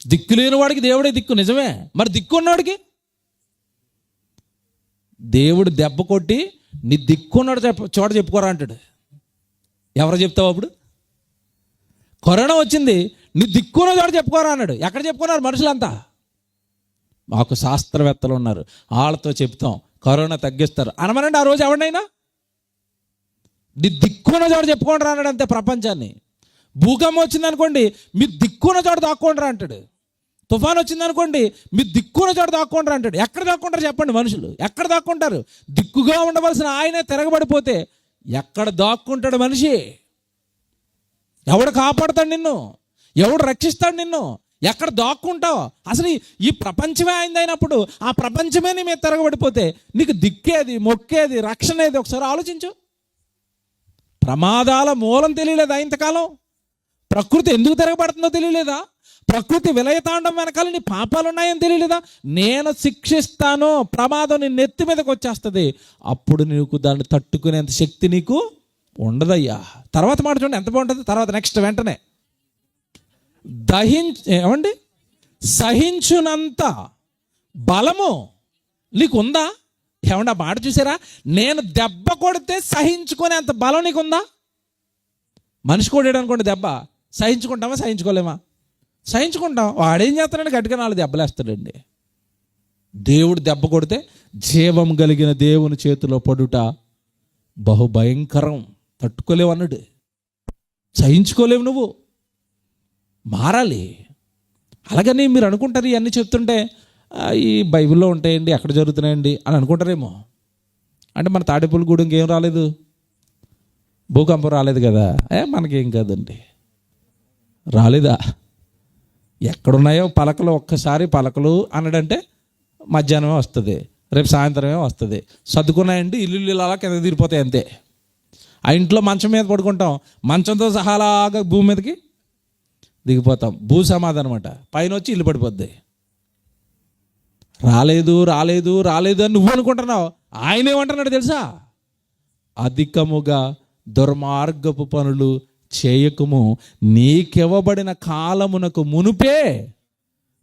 దిక్కు లేని వాడికి దేవుడే దిక్కు, నిజమే. మరి దిక్కు ఉన్నవాడికి దేవుడు దెబ్బ కొట్టి నీ దిక్కున్నాడు చోట చెప్పుకోరా అంటాడు. ఎవరు చెప్తావు అప్పుడు? కరోనా వచ్చింది, నీ దిక్కున్న చోట చెప్పుకోరా అన్నాడు. ఎక్కడ చెప్పుకున్నారు మనుషులంతా? మాకు శాస్త్రవేత్తలు ఉన్నారు, వాళ్ళతో చెప్తాం, కరోనా తగ్గిస్తారు అనమనండి. ఆ రోజు ఎవరినైనా నీ దిక్కున్న చోట చెప్పుకోండి రా అన్నాడు అంతే ప్రపంచాన్ని. భూకంపం వచ్చింది అనుకోండి, మీ దిక్కున్న చోట దాక్కోండి రా అంటాడు. తుఫాన్ వచ్చిందనుకోండి, మీ దిక్కున్న చోట దాక్కుంటారు అంటాడు. ఎక్కడ దాక్కుంటారు చెప్పండి? మనుషులు ఎక్కడ దాక్కుంటారు? దిక్కుగా ఉండవలసిన ఆయనే తిరగబడిపోతే ఎక్కడ దాక్కుంటాడు మనిషి? ఎవడు కాపాడుతాడు నిన్ను? ఎవడు రక్షిస్తాడు నిన్ను? ఎక్కడ దాక్కుంటావు? అసలు ఈ ప్రపంచమే ఆయనది అయినప్పుడు ఆ ప్రపంచమే నీ మీద తిరగబడిపోతే నీకు దిక్కేది, మొక్కేది, రక్షణ ఏది? ఒకసారి ఆలోచించు. ప్రమాదాల మూలం తెలియలేదా? ఇంతకాలం ప్రకృతి ఎందుకు తిరగబడుతుందో తెలియలేదా? ప్రకృతి విలయతాండం వెనకాల నీ పాపాలు ఉన్నాయని తెలియలేదా? నేను శిక్షిస్తాను, ప్రమాదం నీ నెత్తి మీదకి వచ్చేస్తుంది. అప్పుడు నీకు దాన్ని తట్టుకునేంత శక్తి నీకు ఉండదయ్యా. తర్వాత మాట చూడండి ఎంత బాగుంటుంది. తర్వాత నెక్స్ట్ వెంటనే ఏమండి సహించునంత బలము నీకుందా? ఏమండి ఆ మాట చూసారా? నేను దెబ్బ కొడితే సహించుకునేంత బలం నీకుందా? మనిషి కొట్టాడు అనుకోండి దెబ్బ, సహించుకుంటామా? సహించుకోలేమా? సహించుకుంటాం. వాడేం చేస్తాడంటే గట్టిగా 4 దెబ్బలేస్తాడండి. దేవుడు దెబ్బ కొడితే జీవం కలిగిన దేవుని చేతిలో పడుట బహుభయంకరం, తట్టుకోలేవు అన్నాడు. సహించుకోలేవు, నువ్వు మారాలి. అలాగని మీరు అనుకుంటారు ఇవన్నీ చెప్తుంటే ఈ బైబిల్లో ఉంటాయండి, ఎక్కడ జరుగుతున్నాయండి అని అనుకుంటారేమో. అంటే మన తాడేపల్లిగూడెం ఇంకేం రాలేదు, భూకంపం రాలేదు కదా, మనకేం కాదండి. రాలేదా? ఎక్కడున్నాయో పలకలు, ఒక్కసారి పలకలు అనడంటే మధ్యాహ్నమే వస్తుంది, రేపు సాయంత్రమే వస్తుంది. సర్దుకున్నాయండి, ఇల్లు అలా కింద తీరిపోతాయి అంతే. ఆ ఇంట్లో మంచం మీద పడుకుంటాం, మంచంతో సహా అలాగా భూమి మీదకి దిగిపోతాం. భూ సమాధి అనమాట. పైన వచ్చి ఇల్లు పడిపోద్ది. రాలేదు రాలేదు రాలేదు అని నువ్వు అనుకుంటున్నావు, ఆయన ఏమంటున్నాడు తెలుసా? అధికముగా దుర్మార్గపు పనులు చేయకము, నీకివ్వబడిన కాలమునకు మునుపే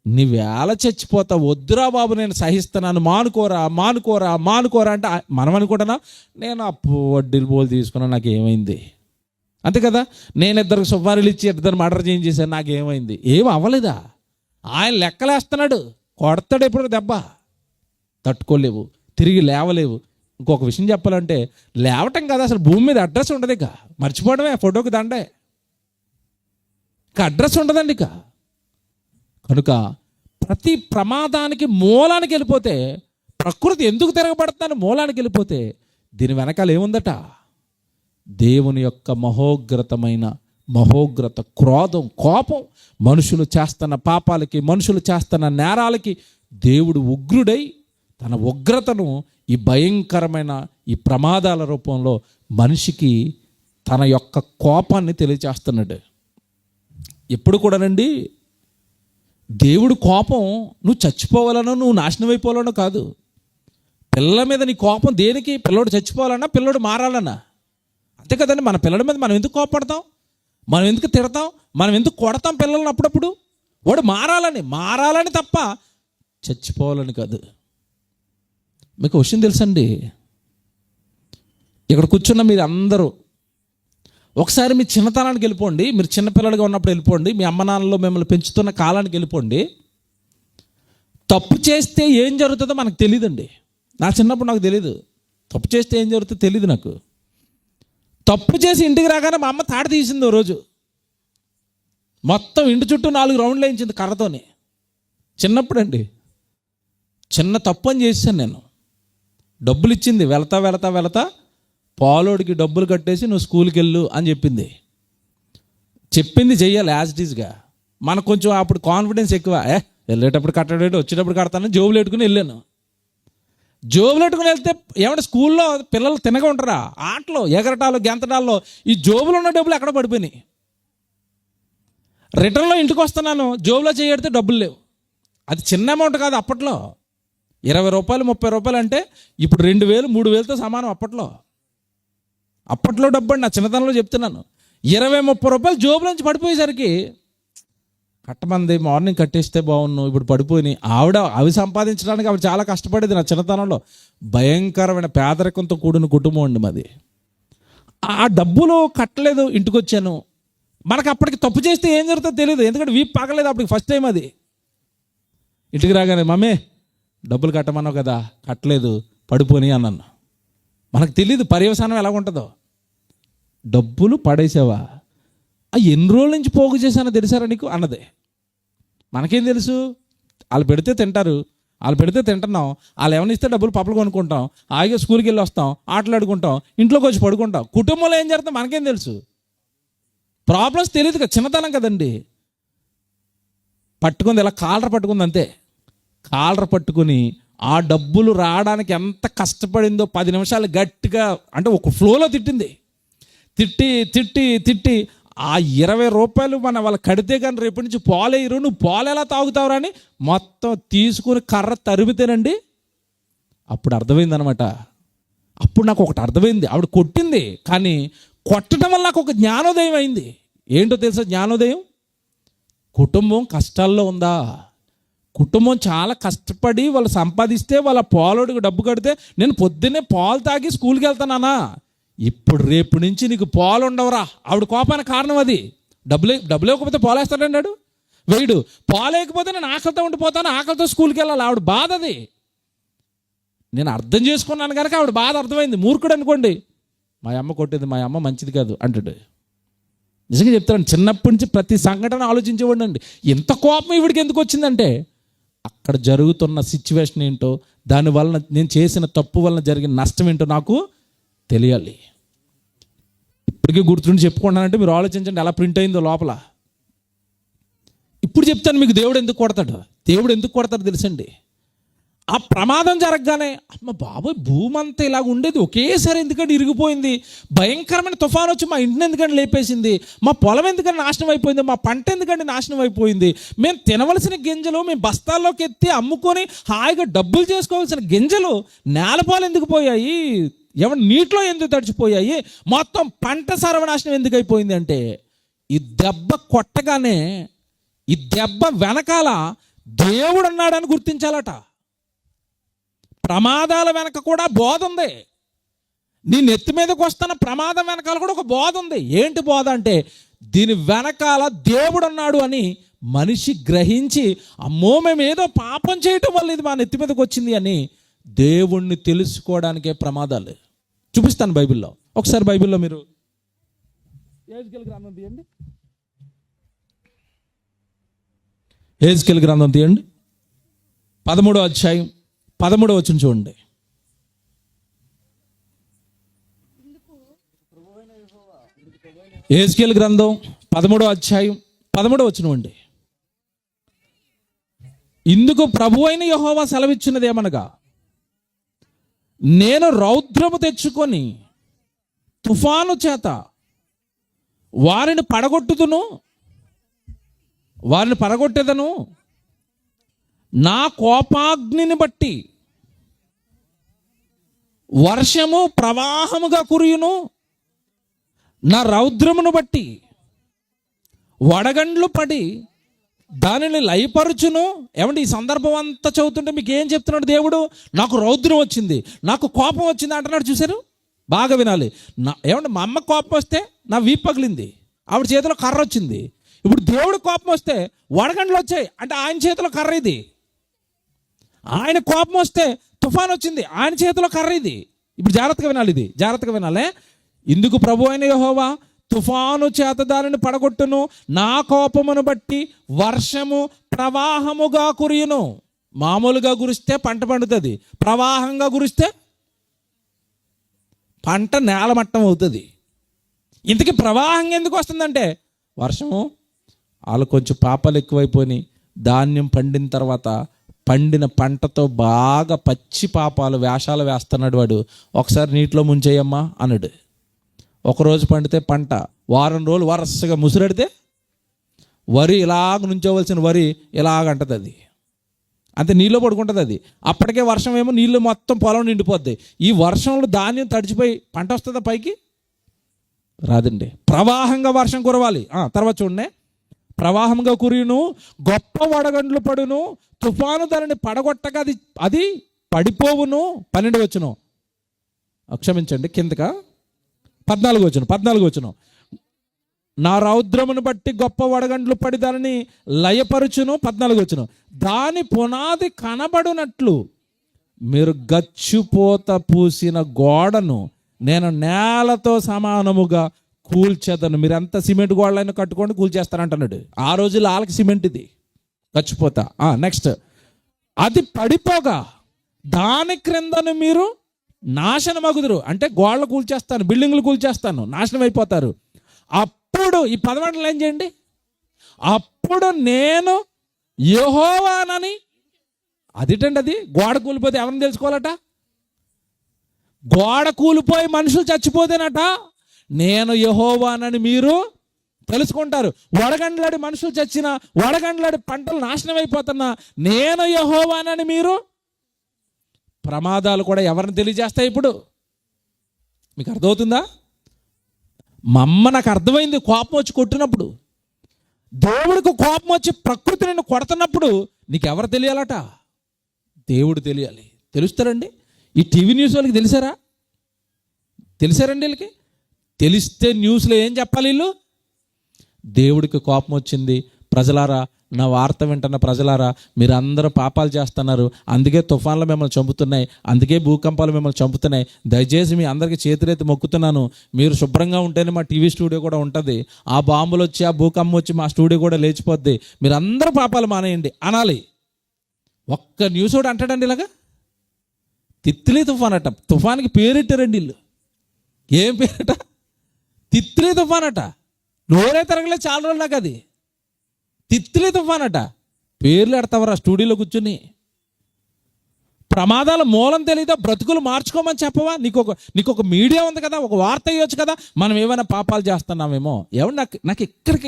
నీవేళ చచ్చిపోతావు. వద్దురా బాబు, నేను సహిస్తున్నాను, మానుకోరా మానుకోరా మానుకోరా అంటే మనం అనుకుంటున్నా, నేను అప్పు వడ్డీలు పోలు తీసుకున్నా, నాకు ఏమైంది? అంతే కదా. నేను ఇద్దరికి సుపారీలు ఇచ్చి ఇద్దరు మర్డర్ చేయించేసాను, నాకేమైంది? ఏం అవ్వలేదా? ఆయన లెక్కలేస్తున్నాడు, కొడతాడు ఎప్పుడు దెబ్బ, తట్టుకోలేవు, తిరిగి లేవలేవు. ఇంకొక విషయం చెప్పాలంటే, లేవటం కదా, అసలు భూమి మీద అడ్రస్ ఉండదు. ఇక మర్చిపోవడమే, ఫోటోకి దండే, ఇక అడ్రస్ ఉండదండి. ఇక కనుక ప్రతి ప్రమాదానికి మూలానికి వెళ్ళిపోతే, ప్రకృతి ఎందుకు తిరగబడుతుందని మూలానికి వెళ్ళిపోతే, దీని వెనకాల ఏముందట? దేవుని యొక్క మహోగ్రత క్రోధం, కోపం. మనుషులు చేస్తున్న పాపాలకి, మనుషులు చేస్తున్న నేరాలకి దేవుడు ఉగ్రుడై తన ఉగ్రతను ఈ భయంకరమైన ఈ ప్రమాదాల రూపంలో మనిషికి తన యొక్క కోపాన్ని తెలియచేస్తున్నాడు. ఎప్పుడు కూడానండి దేవుడు కోపం నువ్వు చచ్చిపోవాలనో, నువ్వు నాశనం అయిపోవాలనో కాదు. పిల్లల మీద నీ కోపం దేనికి? పిల్లోడు చచ్చిపోవాలన్నా, పిల్లోడు మారాలన్నా. అంతే కదండి. మన పిల్లల మీద మనం ఎందుకు కోపడతాం? మనం ఎందుకు తిడతాం? మనం ఎందుకు కొడతాం పిల్లల్ని అప్పుడప్పుడు? వాడు మారాలని తప్ప చచ్చిపోవాలని కాదు. మీకు విషయం తెలుసండి, ఇక్కడ కూర్చున్న మీరు అందరూ ఒకసారి మీ చిన్నతనానికి వెళ్ళిపోండి. మీరు చిన్నపిల్లలుగా ఉన్నప్పుడు వెళ్ళిపోండి, మీ అమ్మ నాన్నలో మిమ్మల్ని పెంచుతున్న కాలానికి వెళ్ళిపోండి. తప్పు చేస్తే ఏం జరుగుతుందో మనకు తెలియదండి. నా చిన్నప్పుడు నాకు తెలియదు, తప్పు చేస్తే ఏం జరుగుతుందో తెలియదు నాకు. తప్పు చేసి ఇంటికి రాగానే మా అమ్మ తాడు తీసింది. ఓ రోజు మొత్తం ఇంటి చుట్టూ 4 రౌండ్లు వేయించింది కర్రతోని. చిన్నప్పుడు అండి, చిన్న తప్పు అని చేశాను నేను. డబ్బులు ఇచ్చింది, వెళతా పాలోడికి డబ్బులు కట్టేసి నువ్వు స్కూల్కి వెళ్ళు అని చెప్పింది చెయ్యాలి యాజ్ ఇట్ ఈజ్గా. మనకు కొంచెం అప్పుడు కాన్ఫిడెన్స్ ఎక్కువ, వెళ్ళేటప్పుడు కట్టడేటి, వచ్చేటప్పుడు కడతాను, జోబులు పెట్టుకుని వెళ్ళాను. జోబులు పెట్టుకుని వెళ్తే ఏమంటే స్కూల్లో పిల్లలు తినగా ఉంటారా? ఆటలో, ఎగరటాలు, గెంతటాల్లో ఈ జోబులు ఉన్న డబ్బులు ఎక్కడ పడిపోయినాయి. రిటర్న్లో ఇంటికి వస్తున్నాను, జోబులో చేయడితే డబ్బులు లేవు. అది చిన్న అమౌంట్ కాదు అప్పట్లో. 20 రూపాయలు 30 రూపాయలు అంటే ఇప్పుడు 2000 3000తో సమానం అప్పట్లో డబ్బు అండి. నా చిన్నతనంలో చెప్తున్నాను. 20-30 రూపాయలు జోబుల నుంచి పడిపోయేసరికి కట్టమంది, మార్నింగ్ కట్టేస్తే బాగున్నావు, ఇప్పుడు పడిపోయినాయి. అవి సంపాదించడానికి ఆవిడ చాలా కష్టపడేది. నా చిన్నతనంలో భయంకరమైన పేదరికంతో కూడిన కుటుంబం అండి మాది. ఆ డబ్బులు కట్టలేదు, ఇంటికి వచ్చాను. మనకు అప్పటికి తప్పు చేస్తే ఏం జరుగుతుందో తెలియదు, ఎందుకంటే వీపు పాకలేదు అప్పటికి, ఫస్ట్ టైం అది. ఇంటికి రాగానే మమ్మీ డబ్బులు కట్టమన్నావు కదా, కట్టలేదు, పడిపోని అన్నాను. మనకు తెలియదు పర్యవసానం ఎలా ఉంటుందో. డబ్బులు పడేసావా? ఎన్ని రోజుల నుంచి పోగు చేశానో తెలుసారా నీకు అన్నదే. మనకేం తెలుసు? వాళ్ళు పెడితే తింటారు, వాళ్ళు పెడితే తింటున్నాం, వాళ్ళు ఏమైనా ఇస్తే డబ్బులు పప్పులు కొనుక్కుంటాం, హాయిగా స్కూల్కి వెళ్ళి వస్తాం, ఆటలాడుకుంటాం, ఇంట్లోకి వచ్చి పడుకుంటాం. కుటుంబంలో ఏం జరుగుతుందో మనకేం తెలుసు? ప్రాబ్లమ్స్ తెలియదు కదా, చిన్నతనం కదండి. పట్టుకుంది ఇలా కాలర్ పట్టుకుంది అంతే. కాలర్ పట్టుకుని ఆ డబ్బులు రావడానికి ఎంత కష్టపడిందో 10 నిమిషాలు గట్టిగా, అంటే ఒక ఫ్లోలో తిట్టింది. తిట్టి ఆ 20 రూపాయలు వాళ్ళు కడితే కానీ రేపటి నుంచి పాలేయరు, నువ్వు పాలు ఎలా తాగుతావురా అని మొత్తం తీసుకుని కర్ర తరిమితేనండి అప్పుడు అర్థమైందనమాట. అప్పుడు నాకు ఒకటి అర్థమైంది. ఆవిడ కొట్టింది, కానీ కొట్టడం వల్ల నాకు ఒక జ్ఞానోదయం అయింది. ఏంటో తెలుసా జ్ఞానోదయం? కుటుంబం కష్టాల్లో ఉందా? కుటుంబం చాలా కష్టపడి వాళ్ళు సంపాదిస్తే వాళ్ళ పాలోడికి డబ్బు కడితే నేను పొద్దున్నే పాలు తాగి స్కూల్కి వెళ్తానా, ఇప్పుడు రేపు నుంచి నీకు పాలు ఉండవరా. ఆవిడ కోపానికి కారణం అది. డబ్బులు ఇవ్వకపోతే పాలు వేస్తాడన్నాడు వేయడు. పాలు వేయకపోతే నేను ఆకలితో ఉండిపోతాను, ఆకలితో స్కూల్కి వెళ్ళాలి. ఆవిడ బాధ అది. నేను అర్థం చేసుకున్నాను కనుక ఆవిడ బాధ అర్థమైంది. మూర్ఖుడు అనుకోండి, మా అమ్మ కొట్టేది, మా అమ్మ మంచిది కాదు అంటాడు. నిజంగా చెప్తాను, చిన్నప్పటి నుంచి ప్రతి సంఘటన ఆలోచించేవాడిని అండి. ఇంత కోపం ఈవిడికి ఎందుకు వచ్చిందంటే అక్కడ జరుగుతున్న సిచ్యువేషన్ ఏంటో, దానివలన నేను చేసిన తప్పు వలన జరిగిన నష్టం ఏంటో నాకు తెలియాలి. ఇప్పటికీ గుర్తుండి చెప్పుకుంటానంటే మీరు ఆలోచించండి ఎలా ప్రింట్ అయిందో లోపల. ఇప్పుడు చెప్తాను మీకు దేవుడు ఎందుకు కొడతాడు. దేవుడు ఎందుకు కొడతాడు తెలుసండి, ఆ ప్రమాదం జరగగానే అమ్మ బాబోయ్ భూమి అంతా ఇలాగ ఉండేది ఒకేసారి ఎందుకంటే ఇరిగిపోయింది, భయంకరమైన తుఫాను వచ్చి మా ఇంటిని ఎందుకంటే లేపేసింది, మా పొలం ఎందుకంటే నాశనం అయిపోయింది, మా పంట ఎందుకంటే నాశనం అయిపోయింది, మేము తినవలసిన గింజలు మేము బస్తాల్లోకి ఎత్తి అమ్ముకొని హాయిగా డబ్బులు చేసుకోవాల్సిన గింజలు నేలపాలు ఎందుకు పోయాయి, నీటిలో ఎందుకు తడిచిపోయాయి, మొత్తం పంట సర్వనాశనం ఎందుకు అయిపోయింది అంటే, ఈ దెబ్బ కొట్టగానే ఈ దెబ్బ వెనకాల దేవుడు ఉన్నాడని గుర్తించాలట. ప్రమాదాల వెనక కూడా బోధ ఉంది. నీ నెత్తి మీదకి వస్తున్న ప్రమాదం వెనకాల కూడా ఒక బోధ ఉంది. ఏంటి బోధ అంటే, దీని వెనకాల దేవుడు ఉన్నాడు అని మనిషి గ్రహించి, అమ్మో మేము ఏదో పాపం చేయటం వల్ల ఇది మా నెత్తి మీదకి వచ్చింది అని దేవుణ్ణి తెలుసుకోవడానికే ప్రమాదాలు. చూపిస్తాను బైబిల్లో. ఒకసారి బైబిల్లో మీరు యెహెజ్కేలు గ్రంథం తీయండి. యెహెజ్కేలు గ్రంథం తీయండి, 13వ అధ్యాయం 13వ వచనం చూడండి. యెహెజ్కేలు గ్రంథం 13వ అధ్యాయం 13వ వచనం అండి. ఇందుకు ప్రభువైన యెహోవా సెలవిచ్చినది ఏమనగా, నేను రౌద్రము తెచ్చుకొని తుఫాను చేత వారిని పడగొట్టెదను, నా కోపాగ్నిని బట్టి వర్షము ప్రవాహముగా కురియును, నా రౌద్రమును బట్టి వడగండ్లు పడి దానిని లయపరుచును. ఏమంటే ఈ సందర్భం అంతా చదువుతుంటే మీకు ఏం చెప్తున్నాడు దేవుడు? నాకు రౌద్రం వచ్చింది, నాకు కోపం వచ్చింది అంటున్నాడు. చూశారు? బాగా వినాలి. ఏమంటే మా అమ్మ కోపం వస్తే నా వీపు పగిలింది, ఆవిడ చేతిలో కర్ర వచ్చింది. ఇప్పుడు దేవుడు కోపం వస్తే వడగండ్లు వచ్చాయి అంటే ఆయన చేతిలో కర్ర ఇది. ఆయన కోపం వస్తే తుఫాన్ వచ్చింది, ఆయన చేతిలో కర్ర ఇది. ఇప్పుడు జాగ్రత్తగా వినాలి, ఇది జాగ్రత్తగా వినాలే. ఇందుకు ప్రభువైన యెహోవా తుఫాను చేత దానిని పడగొట్టును, నా కోపమును బట్టి వర్షము ప్రవాహముగా కురియును. మామూలుగా కురిస్తే పంట పండుతుంది, ప్రవాహంగా కురిస్తే పంట నేలమట్టం అవుతుంది. ఇంతకీ ప్రవాహం ఎందుకు వస్తుందంటే, వర్షము వాళ్ళు కొంచెం పాపాలు ఎక్కువైపోయి ధాన్యం పండిన తర్వాత పండిన పంటతో బాగా పచ్చి పాపాలు వేషాలు వేస్తున్నాడు వాడు. ఒకసారి నీటిలో ముంచేయమ్మా అన్నాడు. ఒకరోజు పండితే పంట, వారం రోజులు వరుసగా ముసురెడితే వరి ఇలాగ నుంచోవలసిన వరి ఇలాగంటది, అది అంతే నీళ్ళు పడుకుంటుంది. అది అప్పటికే వర్షం ఏమో నీళ్ళు మొత్తం పొలం నిండిపోద్ది. ఈ వర్షంలో ధాన్యం తడిచిపోయి పంట వస్తుందా పైకి? రాదండి. ప్రవాహంగా వర్షం కురవాలి. తర్వాత చూడండి, ప్రవాహంగా కురియును, గొప్ప వడగండ్లు పడును, తుఫాను దానిని పడగొట్టగా అది పడిపోవును. 12 వచనం, క్షమించండి కిందక 14 వచనం. నా రౌద్రమును బట్టి గొప్ప వడగండ్లు పడి దానిని లయపరుచును. 14 వచనం. దాని పునాది కనబడునట్లు మీరు గచ్చిపోత పూసిన గోడను నేను నేలతో సమానముగా కూల్చేదను. మీరు ఎంత సిమెంట్ గోడలైనా కట్టుకోండి, కూల్చేస్తానంటున్నాడు. ఆ రోజుల్లో వాళ్ళకి సిమెంట్ ఇది గచ్చిపోతా. నెక్స్ట్, అది పడిపోగా దాని క్రిందను మీరు నాశనమగుదురు. అంటే గోడలు కూల్చేస్తాను, బిల్డింగ్లు కూల్చేస్తాను, నాశనం అయిపోతారు. అప్పుడు ఈ 11 ఏం చేయండి, అప్పుడు నేను యెహోవానని. అదిటండి, అది గోడ కూలిపోతే ఎవరిని తెలుసుకోవాలట? గోడ కూలిపోయి మనుషులు చచ్చిపోతేనట నేను యెహోవానని మీరు తెలుసుకుంటారు. వడగండ్లాడి మనుషులు చచ్చినా, వడగండ్లాడి పంటలు నాశనం అయిపోతున్నా నేను యెహోవానని మీరు. ప్రమాదాలు కూడా ఎవరిని తెలియజేస్తాయి? ఇప్పుడు మీకు అర్థమవుతుందా? మా అమ్మ నాకు అర్థమైంది. కోపం వచ్చి కొట్టినప్పుడు, దేవుడికి కోపం వచ్చి ప్రకృతి నిన్ను కొడుతున్నప్పుడు నీకు ఎవరు తెలియాలట? దేవుడు తెలియాలి. తెలుస్తారండి? ఈ టీవీ న్యూస్ వాళ్ళకి తెలిసారండి వీళ్ళకి? తెలిస్తే న్యూస్లో ఏం చెప్పాలి వీళ్ళు? దేవుడికి కోపం వచ్చింది, ప్రజలారా, నా వార్త వింటున్న ప్రజలారా, మీరు అందరూ పాపాలు చేస్తున్నారు, అందుకే తుఫాన్లు మిమ్మల్ని చంపుతున్నాయి, అందుకే భూకంపాలు మిమ్మల్ని చంపుతున్నాయి. దయచేసి మీ అందరికీ చేతులెత్తి మొక్కుతున్నాను, మీరు శుభ్రంగా ఉంటేనే మా టీవీ స్టూడియో కూడా ఉంటుంది. ఆ బాంబులు వచ్చి, ఆ భూకంపం వచ్చి మా స్టూడియో కూడా లేచిపోద్ది. మీరు అందరూ పాపాలు మానేయండి అనాలి. ఒక్క న్యూస్ కూడా అంటాడండి ఇలాగా, తిత్లీ తుఫాన్ అట. తుఫాన్కి పేరెట్టారండి వీళ్ళు. ఏం పేరట? తిత్లీ తుఫాన్ అట. నోరే తిరగలేదు చాలా రోజులు నాకు అది. తిత్లీ తుఫాన్ అట. పేర్లు ఎడతావరా స్టూడియోలో కూర్చుని. ప్రమాదాల మూలం తెలియదా? బ్రతుకులు మార్చుకోమని చెప్పవా? నీకు ఒక మీడియా ఉంది కదా, ఒక వార్త ఇవ్వచ్చు కదా. మనం ఏమైనా పాపాలు చేస్తున్నామేమో. ఏమన్నా నాకు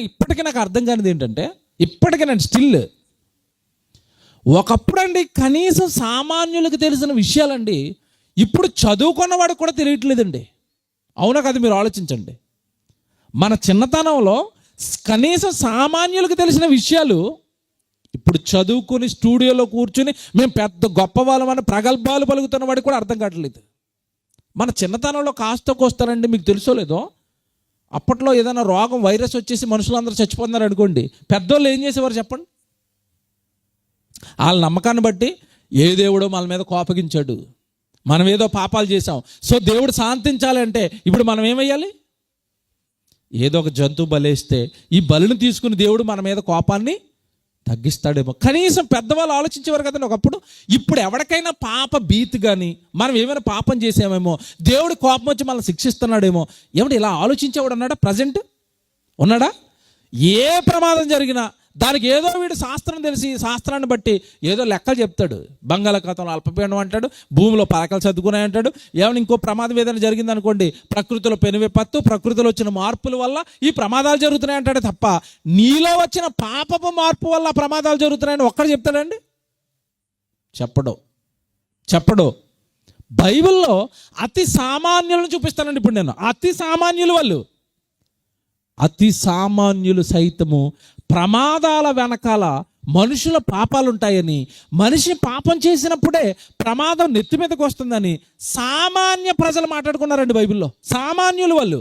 ఇప్పటికీ నాకు అర్థం కానిది ఏంటంటే, ఇప్పటికీ నేను స్టిల్ ఒకప్పుడండి కనీసం సామాన్యులకు తెలిసిన విషయాలండి ఇప్పుడు చదువుకున్నవాడికి కూడా తెలియట్లేదండి. అవునా కదా? మీరు ఆలోచించండి. మన చిన్నతనంలో కనీసం సామాన్యులకు తెలిసిన విషయాలు ఇప్పుడు చదువుకుని స్టూడియోలో కూర్చుని మేము పెద్ద గొప్ప వాళ్ళమని ప్రగల్భాలు పలుకుతున్న వాడికి కూడా అర్థం కావట్లేదు. మన చిన్నతనంలో కాస్త కోస్తారండి, మీకు తెలుసో లేదో, అప్పట్లో ఏదైనా రోగం వైరస్ వచ్చేసి మనుషులందరూ చచ్చిపోతున్నారు అనుకోండి, పెద్దోళ్ళు ఏం చేసేవారు చెప్పండి? వాళ్ళ నమ్మకాన్ని బట్టి ఏ దేవుడో మన మీద కోపగించాడు, మనం ఏదో పాపాలు చేసాం, సో దేవుడు శాంతించాలంటే ఇప్పుడు మనం ఏమయ్యాలి? ఏదో ఒక జంతువు బలేస్తే ఈ బలిని తీసుకుని దేవుడు మన మీద కోపాన్ని తగ్గిస్తాడేమో. కనీసం పెద్దవాళ్ళు ఆలోచించేవారు కదండి ఒకప్పుడు. ఇప్పుడు ఎవరికైనా పాప భీతి కానీ మనం ఏమైనా పాపం చేసామేమో, దేవుడు కోపం వచ్చి మనల్ని శిక్షిస్తున్నాడేమో, ఏమంటే ఇలా ఆలోచించేవాడు ఉన్నాడా? ప్రజెంట్ ఉన్నాడా? ఏ ప్రమాదం జరిగినా దానికి ఏదో వీడు శాస్త్రం తెలిసి శాస్త్రాన్ని బట్టి ఏదో లెక్కలు చెప్తాడు. బంగాళాఖాతంలో అల్పపీడనం అంటాడు, భూమిలో పలకలు సర్దుకున్నాయి అంటాడు. ఏమైనా ఇంకో ప్రమాదం ఏదైనా జరిగింది అనుకోండి, ప్రకృతిలో పెను విపత్తు, ప్రకృతిలో వచ్చిన మార్పుల వల్ల ఈ ప్రమాదాలు జరుగుతున్నాయి అంటాడు తప్ప నీలో వచ్చిన పాపపు మార్పు వల్ల ప్రమాదాలు జరుగుతున్నాయని ఒక్కడు చెప్తాడండి? చెప్పడు. బైబిల్లో అతి సామాన్యులను చూపిస్తానండి ఇప్పుడు నేను. అతి సామాన్యులు వాళ్ళు, అతి సామాన్యులు సైతము ప్రమాదాల వెనకాల మనుషుల పాపాలు ఉంటాయని, మనిషి పాపం చేసినప్పుడే ప్రమాదం నెత్తి మీదకి వస్తుందని సామాన్య ప్రజలు మాట్లాడుకున్నారండి బైబిల్లో. సామాన్యులు వాళ్ళు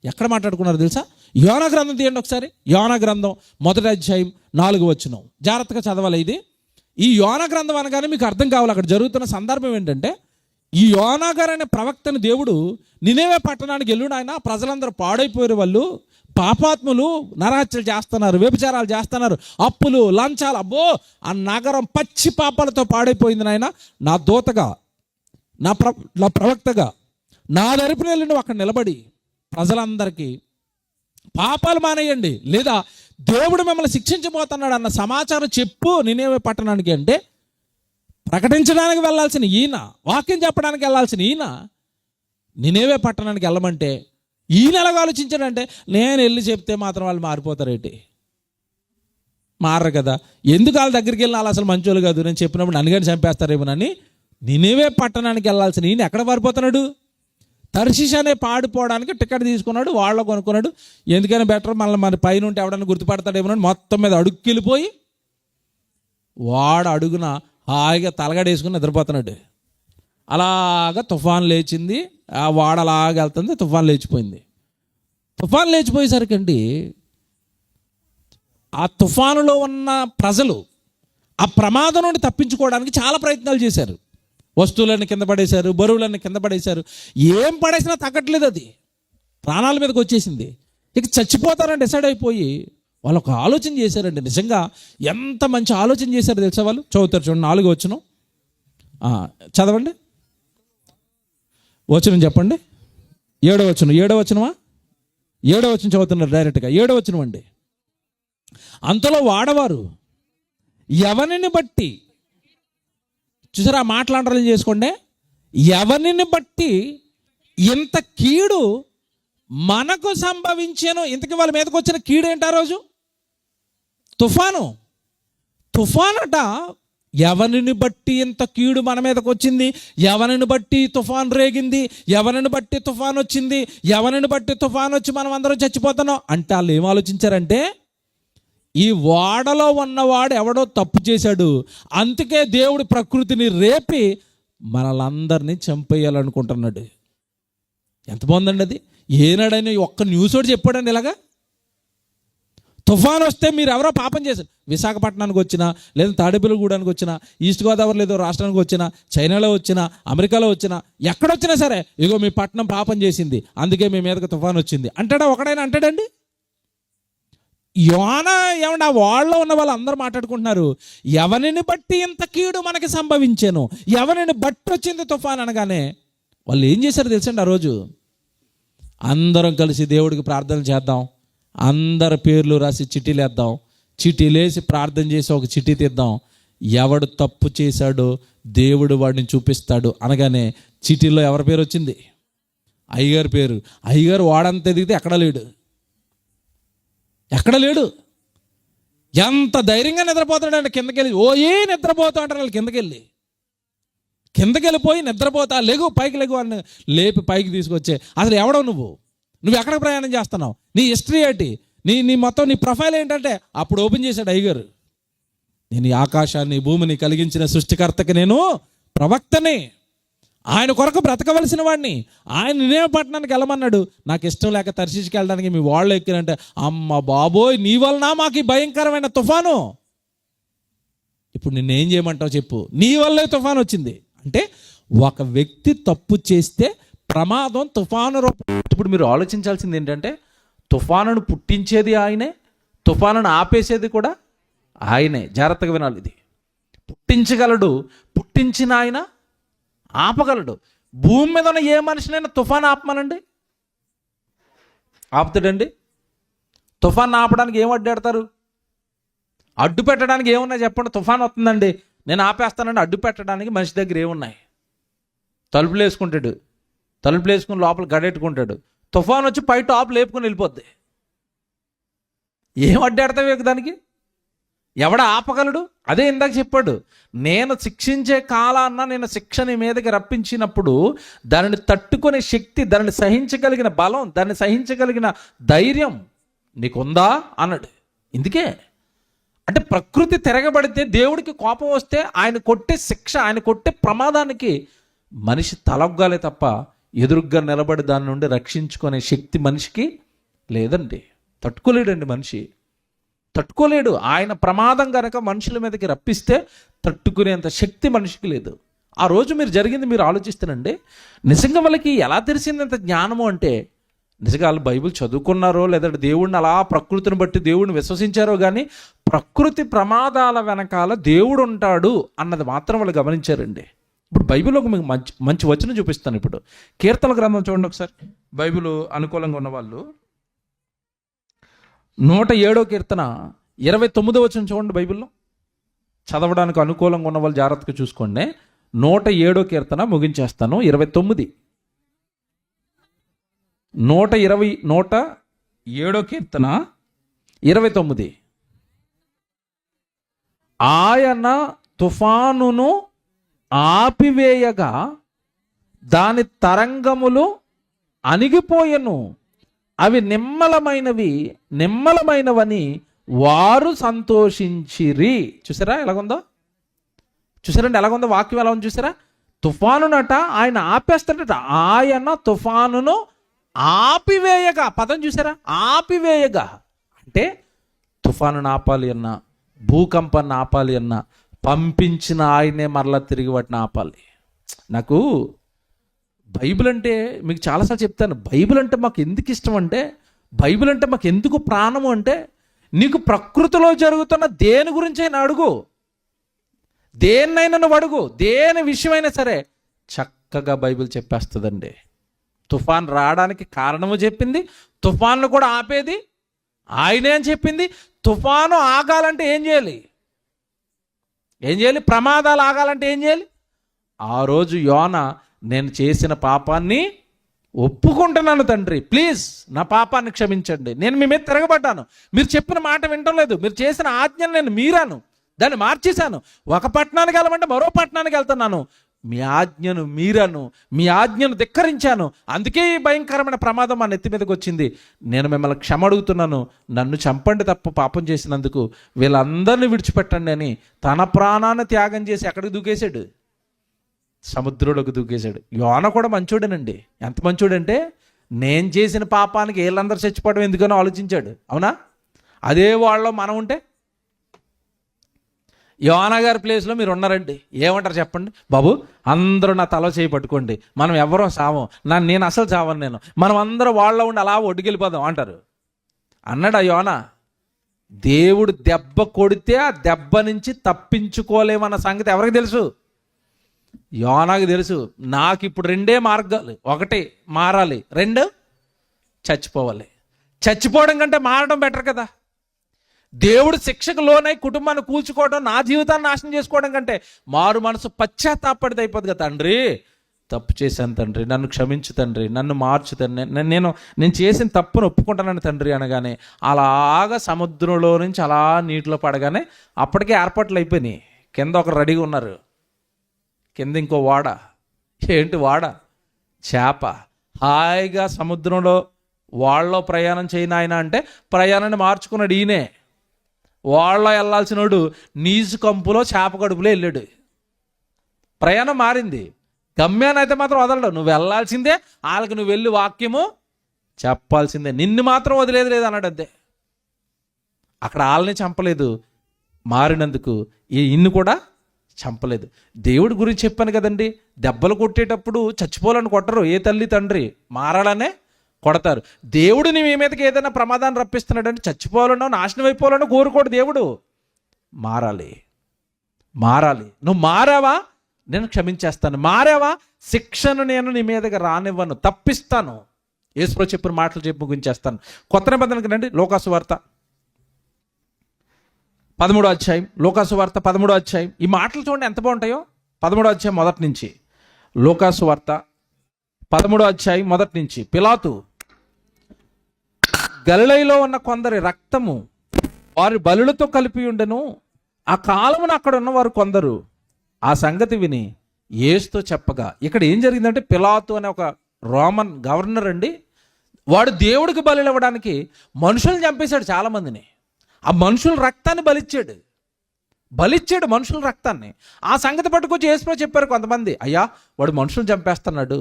ఎక్కడ మాట్లాడుకున్నారు తెలుసా? యోనా గ్రంథం తీయండి ఒకసారి. యోనా గ్రంథం 1వ అధ్యాయం 4వ వచనం. జాగ్రత్తగా చదవాలి ఇది. ఈ యోనా గ్రంథం అనగానే మీకు అర్థం కావాలి అక్కడ జరుగుతున్న సందర్భం ఏంటంటే, ఈ యోనా గారు అనే ప్రవక్తని దేవుడు నినేవే పట్టణానికి వెళ్ళాడు. ఆయన ప్రజలందరూ పాడైపోయారు, వాళ్ళు పాపాత్ములు, నరహత్యలు చేస్తున్నారు, వ్యభిచారాలు చేస్తున్నారు, అప్పులు లంచాలు, అబ్బో ఆ నగరం పచ్చి పాపాలతో పాడైపోయింది. నాయన నా దూతగా నా ప్రవక్తగా నా తరపున వెళ్ళి నువ్వు అక్కడ నిలబడి ప్రజలందరికీ పాపాలు మానేయండి, లేదా దేవుడు మిమ్మల్ని శిక్షించబోతున్నాడు అన్న సమాచారం చెప్పు నినేవే పట్టణానికి. అంటే ప్రకటించడానికి వెళ్ళాల్సిన ఈయన, వాక్యం చెప్పడానికి వెళ్ళాల్సిన ఈయన నినేవే పట్టణానికి వెళ్ళమంటే ఈయన ఎలాగ ఆలోచించాడంటే, నేను వెళ్ళి చెప్తే మాత్రం వాళ్ళు మారిపోతారేంటి? మారరు కదా. ఎందుకు వాళ్ళ దగ్గరికి వెళ్ళిన వాళ్ళు అసలు మంచోళ్ళు కాదు, నేను చెప్పినప్పుడు నన్ను కానీ చంపేస్తారేమోనని నినేవే పట్టణానికి వెళ్ళాల్సిన ఈయన ఎక్కడ పారిపోతున్నాడు? తర్షీష్ అనే పాడిపోవడానికి టికెట్ తీసుకున్నాడు, వాళ్ళు కొనుక్కున్నాడు. ఎందుకైనా బెటర్ మన పైన ఉంటే ఎవడన్నా గుర్తుపడతాడేమో మొత్తం మీద అడుక్కెళ్ళిపోయి వాడు అడుగున హాయిగా తలగడేసుకుని నిద్రపోతున్నాడు. అలాగా తుఫాన్ లేచింది, ఆ వాడ అలాగా వెళ్తుంది, తుఫాన్ లేచిపోయింది. తుఫాన్ లేచిపోయేసరికి అండి ఆ తుఫానులో ఉన్న ప్రజలు ఆ ప్రమాదం నుండి తప్పించుకోవడానికి చాలా ప్రయత్నాలు చేశారు. వస్తువులన్నీ కింద పడేశారు, బరువులన్నీ కింద పడేశారు. ఏం పడేసినా తగ్గట్లేదు, అది ప్రాణాల మీదకి వచ్చేసింది. ఇక చచ్చిపోతారని డిసైడ్ అయిపోయి వాళ్ళు ఒక ఆలోచన చేశారండి. నిజంగా ఎంత మంచి ఆలోచన చేశారు తెలుసా వాళ్ళు? చదువుతారు చూడండి, 4వ వచనం చదవండి. వచనం చెప్పండి. 7వ వచనం. 7వ వచనమా? 7వ వచనం చదువుతున్నారు డైరెక్ట్గా. 7వ వచనం అండి. అంతలో వాడవారు ఎవరిని బట్టి, చూసారా మాట్లాడాలని చేసుకోండి, ఎవరిని బట్టి ఇంత కీడు మనకు సంభవించాను. ఇంతకీ వాళ్ళ మీదకి వచ్చిన కీడు ఏంటి? ఆ రోజు తుఫానట. ఎవరిని బట్టి ఇంత కీడు మన మీదకి వచ్చింది, ఎవరిని బట్టి తుఫాన్ రేగింది, ఎవరిని బట్టి తుఫాన్ వచ్చింది, ఎవరిని బట్టి తుఫాన్ వచ్చి మనం అందరం చచ్చిపోతున్నాం అంటే వాళ్ళు ఏం ఆలోచించారంటే, ఈ వాడలో ఉన్నవాడు ఎవడో తప్పు చేశాడు, అందుకే దేవుడు ప్రకృతిని రేపి మనలందరినీ చంపేయాలనుకుంటున్నాడు. ఎంత బాగుందండి అది. ఏనాడైనా ఒక్క న్యూస్ ఒకటి చెప్పాడండి ఇలాగా? తుఫాన్ వస్తే మీరు ఎవరో పాపం చేశారు, విశాఖపట్నానికి వచ్చినా, లేదా తాడేపల్లిగూడానికి వచ్చినా, ఈస్ట్ గోదావరి లేదో రాష్ట్రానికి వచ్చినా, చైనాలో వచ్చినా, అమెరికాలో వచ్చినా, ఎక్కడొచ్చినా సరే ఇగో మీ పట్టణం పాపం చేసింది అందుకే మీ మీదకి తుఫాన్ వచ్చింది అంటాడా? ఒకడైనా అంటాడండి? యోన ఏమన్నా వాళ్ళలో ఉన్న వాళ్ళు అందరూ మాట్లాడుకుంటున్నారు, ఎవరిని బట్టి ఇంత కీడు మనకి సంభవించాను, ఎవరిని బట్టి వచ్చింది తుఫాన్ అనగానే వాళ్ళు ఏం చేశారు తెలుసండి? ఆ రోజు అందరం కలిసి దేవుడికి ప్రార్థన చేద్దాం, అందరి పేర్లు రాసి చిట్టీలు వేద్దాం, చిట్టీలు వేసి ప్రార్థన చేసి ఒక చిట్టి తీద్దాం, ఎవడు తప్పు చేశాడో దేవుడు వాడిని చూపిస్తాడు అనగానే చిట్టీలో ఎవరి పేరు వచ్చింది? అయ్యగారి పేరు. అయ్యగారు వాడంత ఎదిగితే ఎక్కడ లేడు. ఎంత ధైర్యంగా నిద్రపోతాడంటే కిందకెళ్ళి నిద్రపోతా అంటారు వాళ్ళు. కిందకెళ్ళిపోయి నిద్రపోతా, లెగు పైకి లెగు అని లేపి పైకి తీసుకొచ్చే, అసలు ఎవడవు నువ్వు ఎక్కడ ప్రయాణం చేస్తున్నావు, నీ హిస్టరీ ఏంటి, నీ మొత్తం నీ ప్రొఫైల్ ఏంటంటే అప్పుడు ఓపెన్ చేశాడు అయ్యగారు. నేను ఈ ఆకాశాన్ని భూమిని కలిగించిన సృష్టికర్తకి నేను ప్రవక్తని, ఆయన కొరకు బ్రతకవలసిన వాడిని, ఆయన నినేవ పట్టణానికి వెళ్ళమన్నాడు. నాకు ఇష్టం లేక తర్శీష్కి వెళ్ళడానికి మీ వాళ్ళు ఎక్కినంటే, అమ్మ బాబోయ్ నీ వలన మాకు ఈ భయంకరమైన తుఫాను, ఇప్పుడు నిన్నేం చేయమంటావు చెప్పు, నీ వల్లే తుఫాను వచ్చింది. అంటే ఒక వ్యక్తి తప్పు చేస్తే ప్రమాదం తుఫాను రూపం. ఇప్పుడు మీరు ఆలోచించాల్సింది ఏంటంటే, తుఫానును పుట్టించేది ఆయనే, తుఫానును ఆపేసేది కూడా ఆయనే. జాగ్రత్తగా వినాలి, ఇది పుట్టించగలడు, పుట్టించిన ఆయన ఆపగలడు. భూమి మీద ఉన్న ఏ మనిషినైనా తుఫాను ఆపమనండి, ఆపుతాడండి? తుఫాను ఆపడానికి ఏం అడ్డాడతారు? అడ్డు పెట్టడానికి ఏమున్నాయి చెప్పండి? తుఫాను వస్తుందండి, నేను ఆపేస్తానండి. అడ్డు పెట్టడానికి మనిషి దగ్గర ఏమున్నాయి? తలుపులు వేసుకుంటాడు, తలుపులు వేసుకుని లోపల గడెట్టుకుంటాడు. తుఫాను వచ్చి పై టాప్ లేపుకొని వెళ్ళిపోద్ది. ఏం అడ్డాడతావు దానికి? ఎవడ ఆపగలడు? అదే ఇందాక చెప్పాడు, నేను శిక్షించే కాలాన్న నేను శిక్ష నీ మీదకి రప్పించినప్పుడు దానిని తట్టుకునే శక్తి, దానిని సహించగలిగిన బలం, దాన్ని సహించగలిగిన ధైర్యం నీకుందా అన్నాడు. ఇందుకే అంటే ప్రకృతి తిరగబడితే, దేవుడికి కోపం వస్తే ఆయన కొట్టే శిక్ష, ఆయన కొట్టే ప్రమాదానికి మనిషి తలొగ్గాలే తప్ప ఎదురుగ్గా నిలబడి దాని నుండి రక్షించుకునే శక్తి మనిషికి లేదండి. తట్టుకోలేడండి మనిషి, తట్టుకోలేడు. ఆయన ప్రమాదం కనుక మనుషుల మీదకి రప్పిస్తే తట్టుకునేంత శక్తి మనిషికి లేదు. ఆ రోజు మీరు జరిగింది మీరు ఆలోచిస్తానండి, నిజంగా వాళ్ళకి ఎలా తెలిసిందంత జ్ఞానము అంటే, నిజంగా వాళ్ళు బైబిల్ చదువుకున్నారో లేదంటే దేవుడిని అలా ప్రకృతిని బట్టి దేవుడిని విశ్వసించారో కానీ ప్రకృతి ప్రమాదాల వెనకాల దేవుడు ఉంటాడు అన్నది మాత్రం వాళ్ళు గమనించారండి. ఇప్పుడు బైబిల్లో మీకు మంచి వచనం చూపిస్తాను. ఇప్పుడు కీర్తన గ్రంథం చూడండి ఒకసారి. బైబిల్ అనుకూలంగా ఉన్నవాళ్ళు 107వ కీర్తన 29వ వచనం చూడండి. బైబిల్లో చదవడానికి అనుకూలంగా ఉన్న వాళ్ళు జాగ్రత్తగా చూసుకోండి. 107వ కీర్తన ముగించేస్తాను. 29 107వ కీర్తన 29. ఆయన తుఫానును ఆపివేయగా దాని తరంగములు అణిగిపోయెను, అవి నిమ్మలమైనవని వారు సంతోషించిరి. చూసారా ఎలాగుందో? చూసారండి ఎలాగుందో వాక్యం? ఎలా ఉంది చూసారా? తుఫానునట ఆయన ఆపేస్తాడట. ఆయన తుఫానును ఆపివేయగా, పదం చూసారా? ఆపివేయగా అంటే తుఫానును ఆపాలి అన్నా, భూకంపాన్ని ఆపాలి అన్నా పంపించిన ఆయనే మరలా తిరిగి వాటిని ఆపాలి. నాకు బైబిల్ అంటే మీకు చాలాసార్లు చెప్తాను, బైబిల్ అంటే మాకు ఎందుకు ఇష్టం అంటే, బైబిల్ అంటే మాకు ఎందుకు ప్రాణము అంటే, నీకు ప్రకృతిలో జరుగుతున్న దేని గురించైనా అడుగు, దేన్నైనా నువ్వు అడుగు, దేని విషయమైనా సరే చక్కగా బైబిల్ చెప్పేస్తుందండి. తుఫాన్ రావడానికి కారణము చెప్పింది, తుఫాన్ను కూడా ఆపేది ఆయనే అని చెప్పింది. తుఫాను ఆగాలంటే ఏం చేయాలి? ప్రమాదాలు ఆగాలంటే ఏం చేయాలి? ఆ రోజు యోన, నేను చేసిన పాపాన్ని ఒప్పుకుంటున్నాను తండ్రి, ప్లీజ్ నా పాపాన్ని క్షమించండి, నేను మీ మీద తిరగబడ్డాను, మీరు చెప్పిన మాట వినటం లేదు, మీరు చేసిన ఆజ్ఞను నేను మీరాను, దాన్ని మార్చేశాను, ఒక పట్టణానికి వెళ్ళమంటే మరో పట్టణానికి వెళ్తున్నాను, మీ ఆజ్ఞను మీరాను, మీ ఆజ్ఞను ధిక్కరించాను, అందుకే ఈ భయంకరమైన ప్రమాదం మా నెత్తి మీదకి వచ్చింది. నేను మిమ్మల్ని క్షమ అడుగుతున్నాను, నన్ను చంపండి తప్ప పాపం చేసినందుకు, వీళ్ళందరినీ విడిచిపెట్టండి అని తన ప్రాణాన్ని త్యాగం చేసి ఎక్కడికి దూకేశాడు? సముద్రంలోకి దూకేశాడు. యోన కూడా మంచోడేనండి. ఎంత మంచోడంటే, నేను చేసిన పాపానికి వీళ్ళందరూ చచ్చిపోవడం ఎందుకనో ఆలోచించాడు. అవునా? అదే వాళ్ళలో మనం ఉంటే, యోన గారి ప్లేస్లో మీరు ఉన్నారండి, ఏమంటారు చెప్పండి? బాబు అందరూ నా తల చేయి పట్టుకోండి, మనం ఎవరో సావం, నేను అసలు చావను, మనం అందరూ వాళ్ళ ఉండి అలా ఒడ్డుకెళ్ళిపోదాం అంటారు. అన్నాడు ఆ యోన. దేవుడు దెబ్బ కొడితే ఆ దెబ్బ నుంచి తప్పించుకోలేమన్న సంగతి ఎవరికి తెలుసు? యోనాకు తెలుసు. నాకు ఇప్పుడు రెండే మార్గాలు, ఒకటి మారాలి, రెండు చచ్చిపోవాలి. చచ్చిపోవడం కంటే మారడం బెటర్ కదా. దేవుడు శిక్షకు లోనై కుటుంబాన్ని కూల్చుకోవడం, నా జీవితాన్ని నాశనం చేసుకోవడం కంటే మారు మనసు పశ్చాత్తాపడితే అయిపోద్ది కదా. తండ్రి తప్పు చేశాను తండ్రి, నన్ను క్షమించు తండ్రి, నన్ను మార్చు తండ్రి, నేను చేసిన తప్పును ఒప్పుకుంటానని తండ్రి అనగానే అలాగా సముద్రంలో నుంచి అలా నీటిలో పడగానే అప్పటికే ఏర్పాట్లు అయిపోయినాయి. కింద ఒకరు రెడీగా ఉన్నారు, కింద ఇంకో వాడ. ఏంటి వాడ? చేప. హాయిగా సముద్రంలో వాళ్ళలో ప్రయాణం చేయను ఆయన అంటే ప్రయాణాన్ని మార్చుకున్నాడు ఈయనే. వాళ్ళ వెళ్ళాల్సినోడు నీజు కంపులో చేప కడుపులో వెళ్ళాడు. ప్రయాణం మారింది. గమ్యాన్ని అయితే మాత్రం వదలడు. నువ్వు వెళ్ళాల్సిందే, వాళ్ళకి నువ్వు వెళ్ళి వాక్యము చెప్పాల్సిందే, నిన్ను మాత్రం వదిలేదు లేదు అన్నాడు. అంతే. అక్కడ వాళ్ళని చంపలేదు, మారినందుకు ఇన్ని కూడా చంపలేదు. దేవుడి గురించి చెప్పాను కదండి, దెబ్బలు కొట్టేటప్పుడు చచ్చిపోవాలని కొట్టరు ఏ తల్లి తండ్రి, మారాలనే కొడతారు. దేవుడు నీ మీదకి ఏదైనా ప్రమాదాన్ని రప్పిస్తున్నాడంటే చచ్చిపోవాలనో నాశనం అయిపోవాలనో కోరుకోడు దేవుడు. మారాలి, మారాలి. నువ్వు మారావా నేను క్షమించేస్తాను, మారావా శిక్షను నేను నీ మీదకి రానివ్వను, తప్పిస్తాను. యేసుప్రభు చెప్పిన మాటలు చెప్పి ముగించేస్తాను. కొత్త నిబంధనకి రండి, లూకాసు వార్త 13వ అధ్యాయం. లూకాసు వార్త 13వ అధ్యాయం. ఈ మాటలు చూడండి ఎంత బాగుంటాయో. 13వ అధ్యాయం మొదటి నుంచి. లూకాసు వార్త 13వ అధ్యాయం మొదటి నుంచి. పిలాతు గలిలయలో ఉన్న కొందరి రక్తము వారి బలులతో కలిపి ఉండెను. ఆ కాలమున అక్కడ ఉన్నవారు కొందరు ఆ సంగతి విని యేసుతో చెప్పగా, ఇక్కడ ఏం జరిగిందంటే పిలాతు అనే ఒక రోమన్ గవర్నర్ అండి, వాడు దేవుడికి బలులు ఇవ్వడానికి మనుషులను చంపేశాడు చాలామందిని. ఆ మనుషుల రక్తాన్ని బలిచ్చాడు మనుషుల రక్తాన్ని. ఆ సంగతి పట్టుకొచ్చి యేసుప్రభు చెప్పారు కొంతమంది, అయ్యా వాడు మనుషులను చంపేస్తున్నాడు,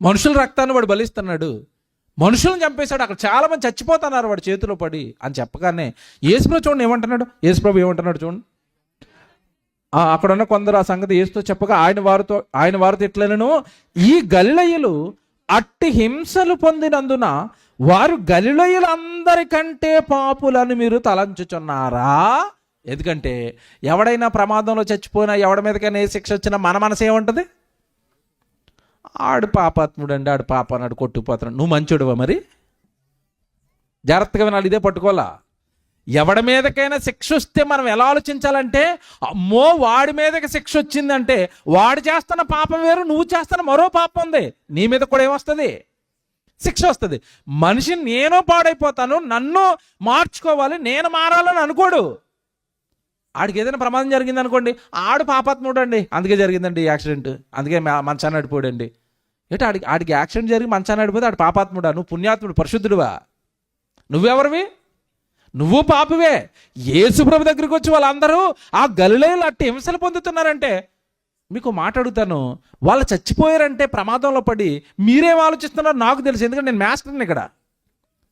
మనుషుల రక్తాన్ని వాడు బలిస్తున్నాడు, మనుషులను చంపేశాడు, అక్కడ చాలామంది చచ్చిపోతున్నారు వాడి చేతిలో పడి అని చెప్పగానే యేసుప్రభు చూడండి ఏమంటున్నాడు. యేసుప్రభు ఏమంటున్నాడు చూడండి. అక్కడ ఉన్న కొందరు ఆ సంగతి యేసుతో చెప్పగా ఆయన వారితో ఎట్లనను, ఈ గలిలయులు అట్టి హింసలు పొందినందున వారు గలిలయులందరికంటే పాపులని మీరు తలంచుచున్నారా? ఎందుకంటే ఎవడైనా ప్రమాదంలో చచ్చిపోయినా, ఎవడి మీదకైనా ఏ శిక్ష వచ్చినా మన మనసు ఏముంటుంది? ఆడు పాపాత్ముడు అండి, ఆడు పాప అన్నాడు, కొట్టుకుపోతున్నాడు. నువ్వు మంచోడువా? మరి జాగ్రత్తగా వినాలి, ఇదే పట్టుకోవాలా. ఎవడి మీదకైనా శిక్ష వస్తే మనం ఎలా ఆలోచించాలంటే, అమ్మో వాడి మీదకి శిక్ష వచ్చిందంటే వాడు చేస్తున్న పాపం వేరు, నువ్వు చేస్తున్న మరో పాపం ఉంది, నీ మీద కూడా ఏమొస్తుంది? శిక్ష వస్తుంది. మనిషి నేను పాడైపోతాను, నన్ను మార్చుకోవాలి, నేను మారాలని అనుకోడు. ఆడికి ఏదైనా ప్రమాదం జరిగింది అనుకోండి, ఆడు పాపాత్ముడు అండి, అందుకే జరిగిందండి యాక్సిడెంట్, అందుకే మంచాన్ని నడిపోడండి. ఏంటి ఆడికి యాక్సిడెంట్ జరిగి మంచాన్ని నడిపోతే ఆడు పాపాత్ముడా? నువ్వు పుణ్యాత్ముడు, పరిశుద్ధుడువా? నువ్వెవరివి? నువ్వు పాపివే. యేసుప్రభు దగ్గరికి వచ్చి వాళ్ళందరూ ఆ గలిలయలు అట్టి హింసలు పొందుతున్నారంటే, మీకు మాట అడుగుతాను, వాళ్ళు చచ్చిపోయారంటే ప్రమాదంలో పడి మీరేం ఆలోచిస్తున్నారో నాకు తెలుసు, ఎందుకంటే నేను మాస్టర్ని ఇక్కడ,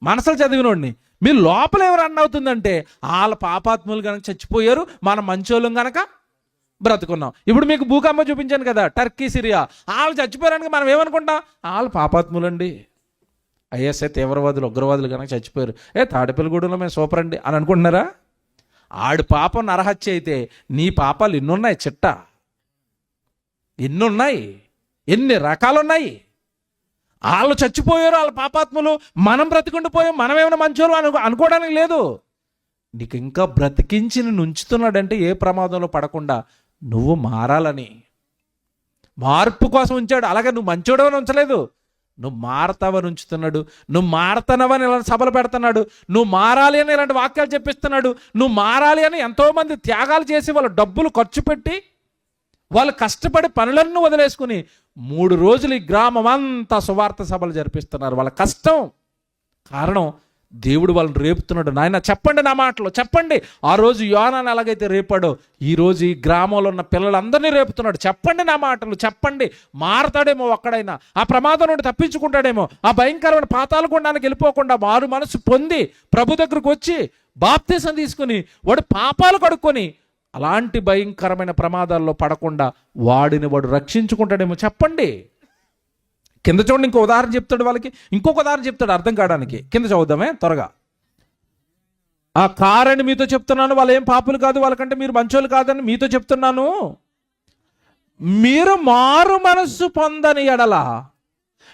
మనసులు చదివినోడిని. మీ లోపల ఎవరు రన్ అవుతుందంటే వాళ్ళ పాపాత్ములు కనుక చచ్చిపోయారు, మన మంచోళ్ళం కనుక బ్రతుకున్నాం. ఇప్పుడు మీకు భూకంపం చూపించాను కదా, టర్కీ సిరియా, వాళ్ళు చచ్చిపోయారని మనం ఏమనుకుంటాం? వాళ్ళు పాపాత్ములండి, ఐఎస్ఐ తీవ్రవాదులు ఉగ్రవాదులు కనుక చచ్చిపోయారు, తాడేపల్లిగూడెంలో మేము సూపర్ అండి అని అనుకుంటున్నారా? ఆడు పాపం నరహత్య అయితే నీ పాపాలు ఎన్నున్నాయి, చిట్ట ఎన్నున్నాయి, ఎన్ని రకాలున్నాయి. వాళ్ళు చచ్చిపోయారు, వాళ్ళ పాపాత్ములు, మనం బ్రతికుండిపోయాం, మనం ఏమైనా మంచోళ్ళు అనుకోవడానికి లేదు. నీకు ఇంకా బ్రతికించి నిన్ను ఉంచుతున్నాడంటే ఏ ప్రమాదంలో పడకుండా నువ్వు మారాలని, మార్పు కోసం ఉంచాడు. అలాగే నువ్వు మంచోడవని ఉంచలేదు, నువ్వు మారతావని ఉంచుతున్నాడు. నువ్వు మారతానవని ఇలాంటి సభలు పెడుతున్నాడు, నువ్వు మారాలి అని ఇలాంటి వాక్యాలు చెప్పిస్తున్నాడు. నువ్వు మారాలి అని ఎంతోమంది త్యాగాలు చేసి వాళ్ళ డబ్బులు ఖర్చు పెట్టి వాళ్ళు కష్టపడి పనులన్నీ వదిలేసుకుని 3 రోజులు ఈ గ్రామం అంతా సువార్త సభలు జరిపిస్తున్నారు. వాళ్ళ కష్టం కారణం దేవుడు వాళ్ళని రేపుతున్నాడు. నాయన చెప్పండి, నా మాటలు చెప్పండి. ఆ రోజు యోనాను ఎలాగైతే రేపాడో ఈరోజు ఈ గ్రామంలో ఉన్న పిల్లలందరినీ రేపుతున్నాడు. చెప్పండి, నా మాటలు చెప్పండి. మారతాడేమో ఒక్కడైనా, ఆ ప్రమాదం నుండి తప్పించుకుంటాడేమో, ఆ భయంకరమైన పాతాళ గుండానికి వెళ్ళిపోకుండా మారు మనసు పొంది ప్రభు దగ్గరకు వచ్చి బాప్తిసం తీసుకుని వాడు పాపాలు కడుక్కొని అలాంటి భయంకరమైన ప్రమాదాల్లో పడకుండా వాడిని వాడు రక్షించుకుంటాడేమో. చెప్పండి. కింద చూడండి, ఇంకో ఉదాహరణ చెప్తాడు వాళ్ళకి, ఇంకొక ఉదాహరణ చెప్తాడు అర్థం కావడానికి. కింద చదువుదామే త్వరగా. ఆ కారని మీతో చెప్తున్నాను, వాళ్ళు ఏం పాపులు కాదు, వాళ్ళకంటే మీరు మంచోళ్ళు కాదని మీతో చెప్తున్నాను. మీరు మారు మనస్సు పొందని ఎడల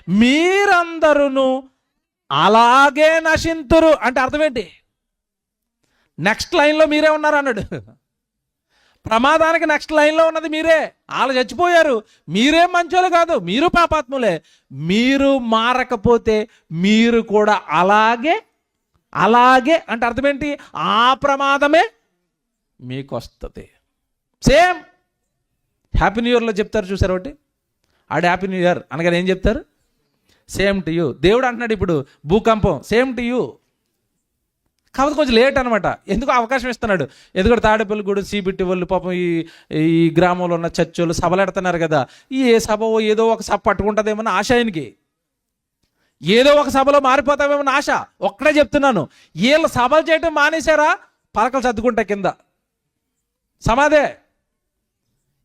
మీరందరూ అలాగే నశింతురు. అంటే అర్థం ఏంటి? నెక్స్ట్ లైన్లో మీరే ఉన్నారు అన్నాడు. ప్రమాదానికి నెక్స్ట్ లైన్లో ఉన్నది మీరే. వాళ్ళు చచ్చిపోయారు, మీరేం మంచోళ్ళు కాదు, మీరు పాపాత్ములే. మీరు మారకపోతే మీరు కూడా అలాగే అంటే అర్థం ఏంటి? ఆ ప్రమాదమే మీకు వస్తుంది. సేమ్ హ్యాపీ న్యూ ఇయర్లో చెప్తారు చూసారు ఒకటి, ఆడు హ్యాపీ న్యూ ఇయర్ అనగానే ఏం చెప్తారు? Same to you. దేవుడు అంటున్నాడు ఇప్పుడు భూకంపం సేమ్ టు యూ, కాకపోతే కొంచెం లేట్ అనమాట. ఎందుకు అవకాశం ఇస్తున్నాడు? ఎందుకంటే తాడేపల్లిగూడెం సిబిటి వాళ్ళు పాపం ఈ గ్రామంలో ఉన్న చర్చోళ్ళు సభలు పెడుతున్నారు కదా, ఏ సభ ఏదో ఒక సభ పట్టుకుంటుందేమో ఆశ ఆయనకి, ఏదో ఒక సభలో మారిపోతామేమో ఆశ. ఒక్కడే చెప్తున్నాను, వీళ్ళు సభలు చేయటం మానేశారా పలకలు సర్దుకుంటా కింద సమాధే.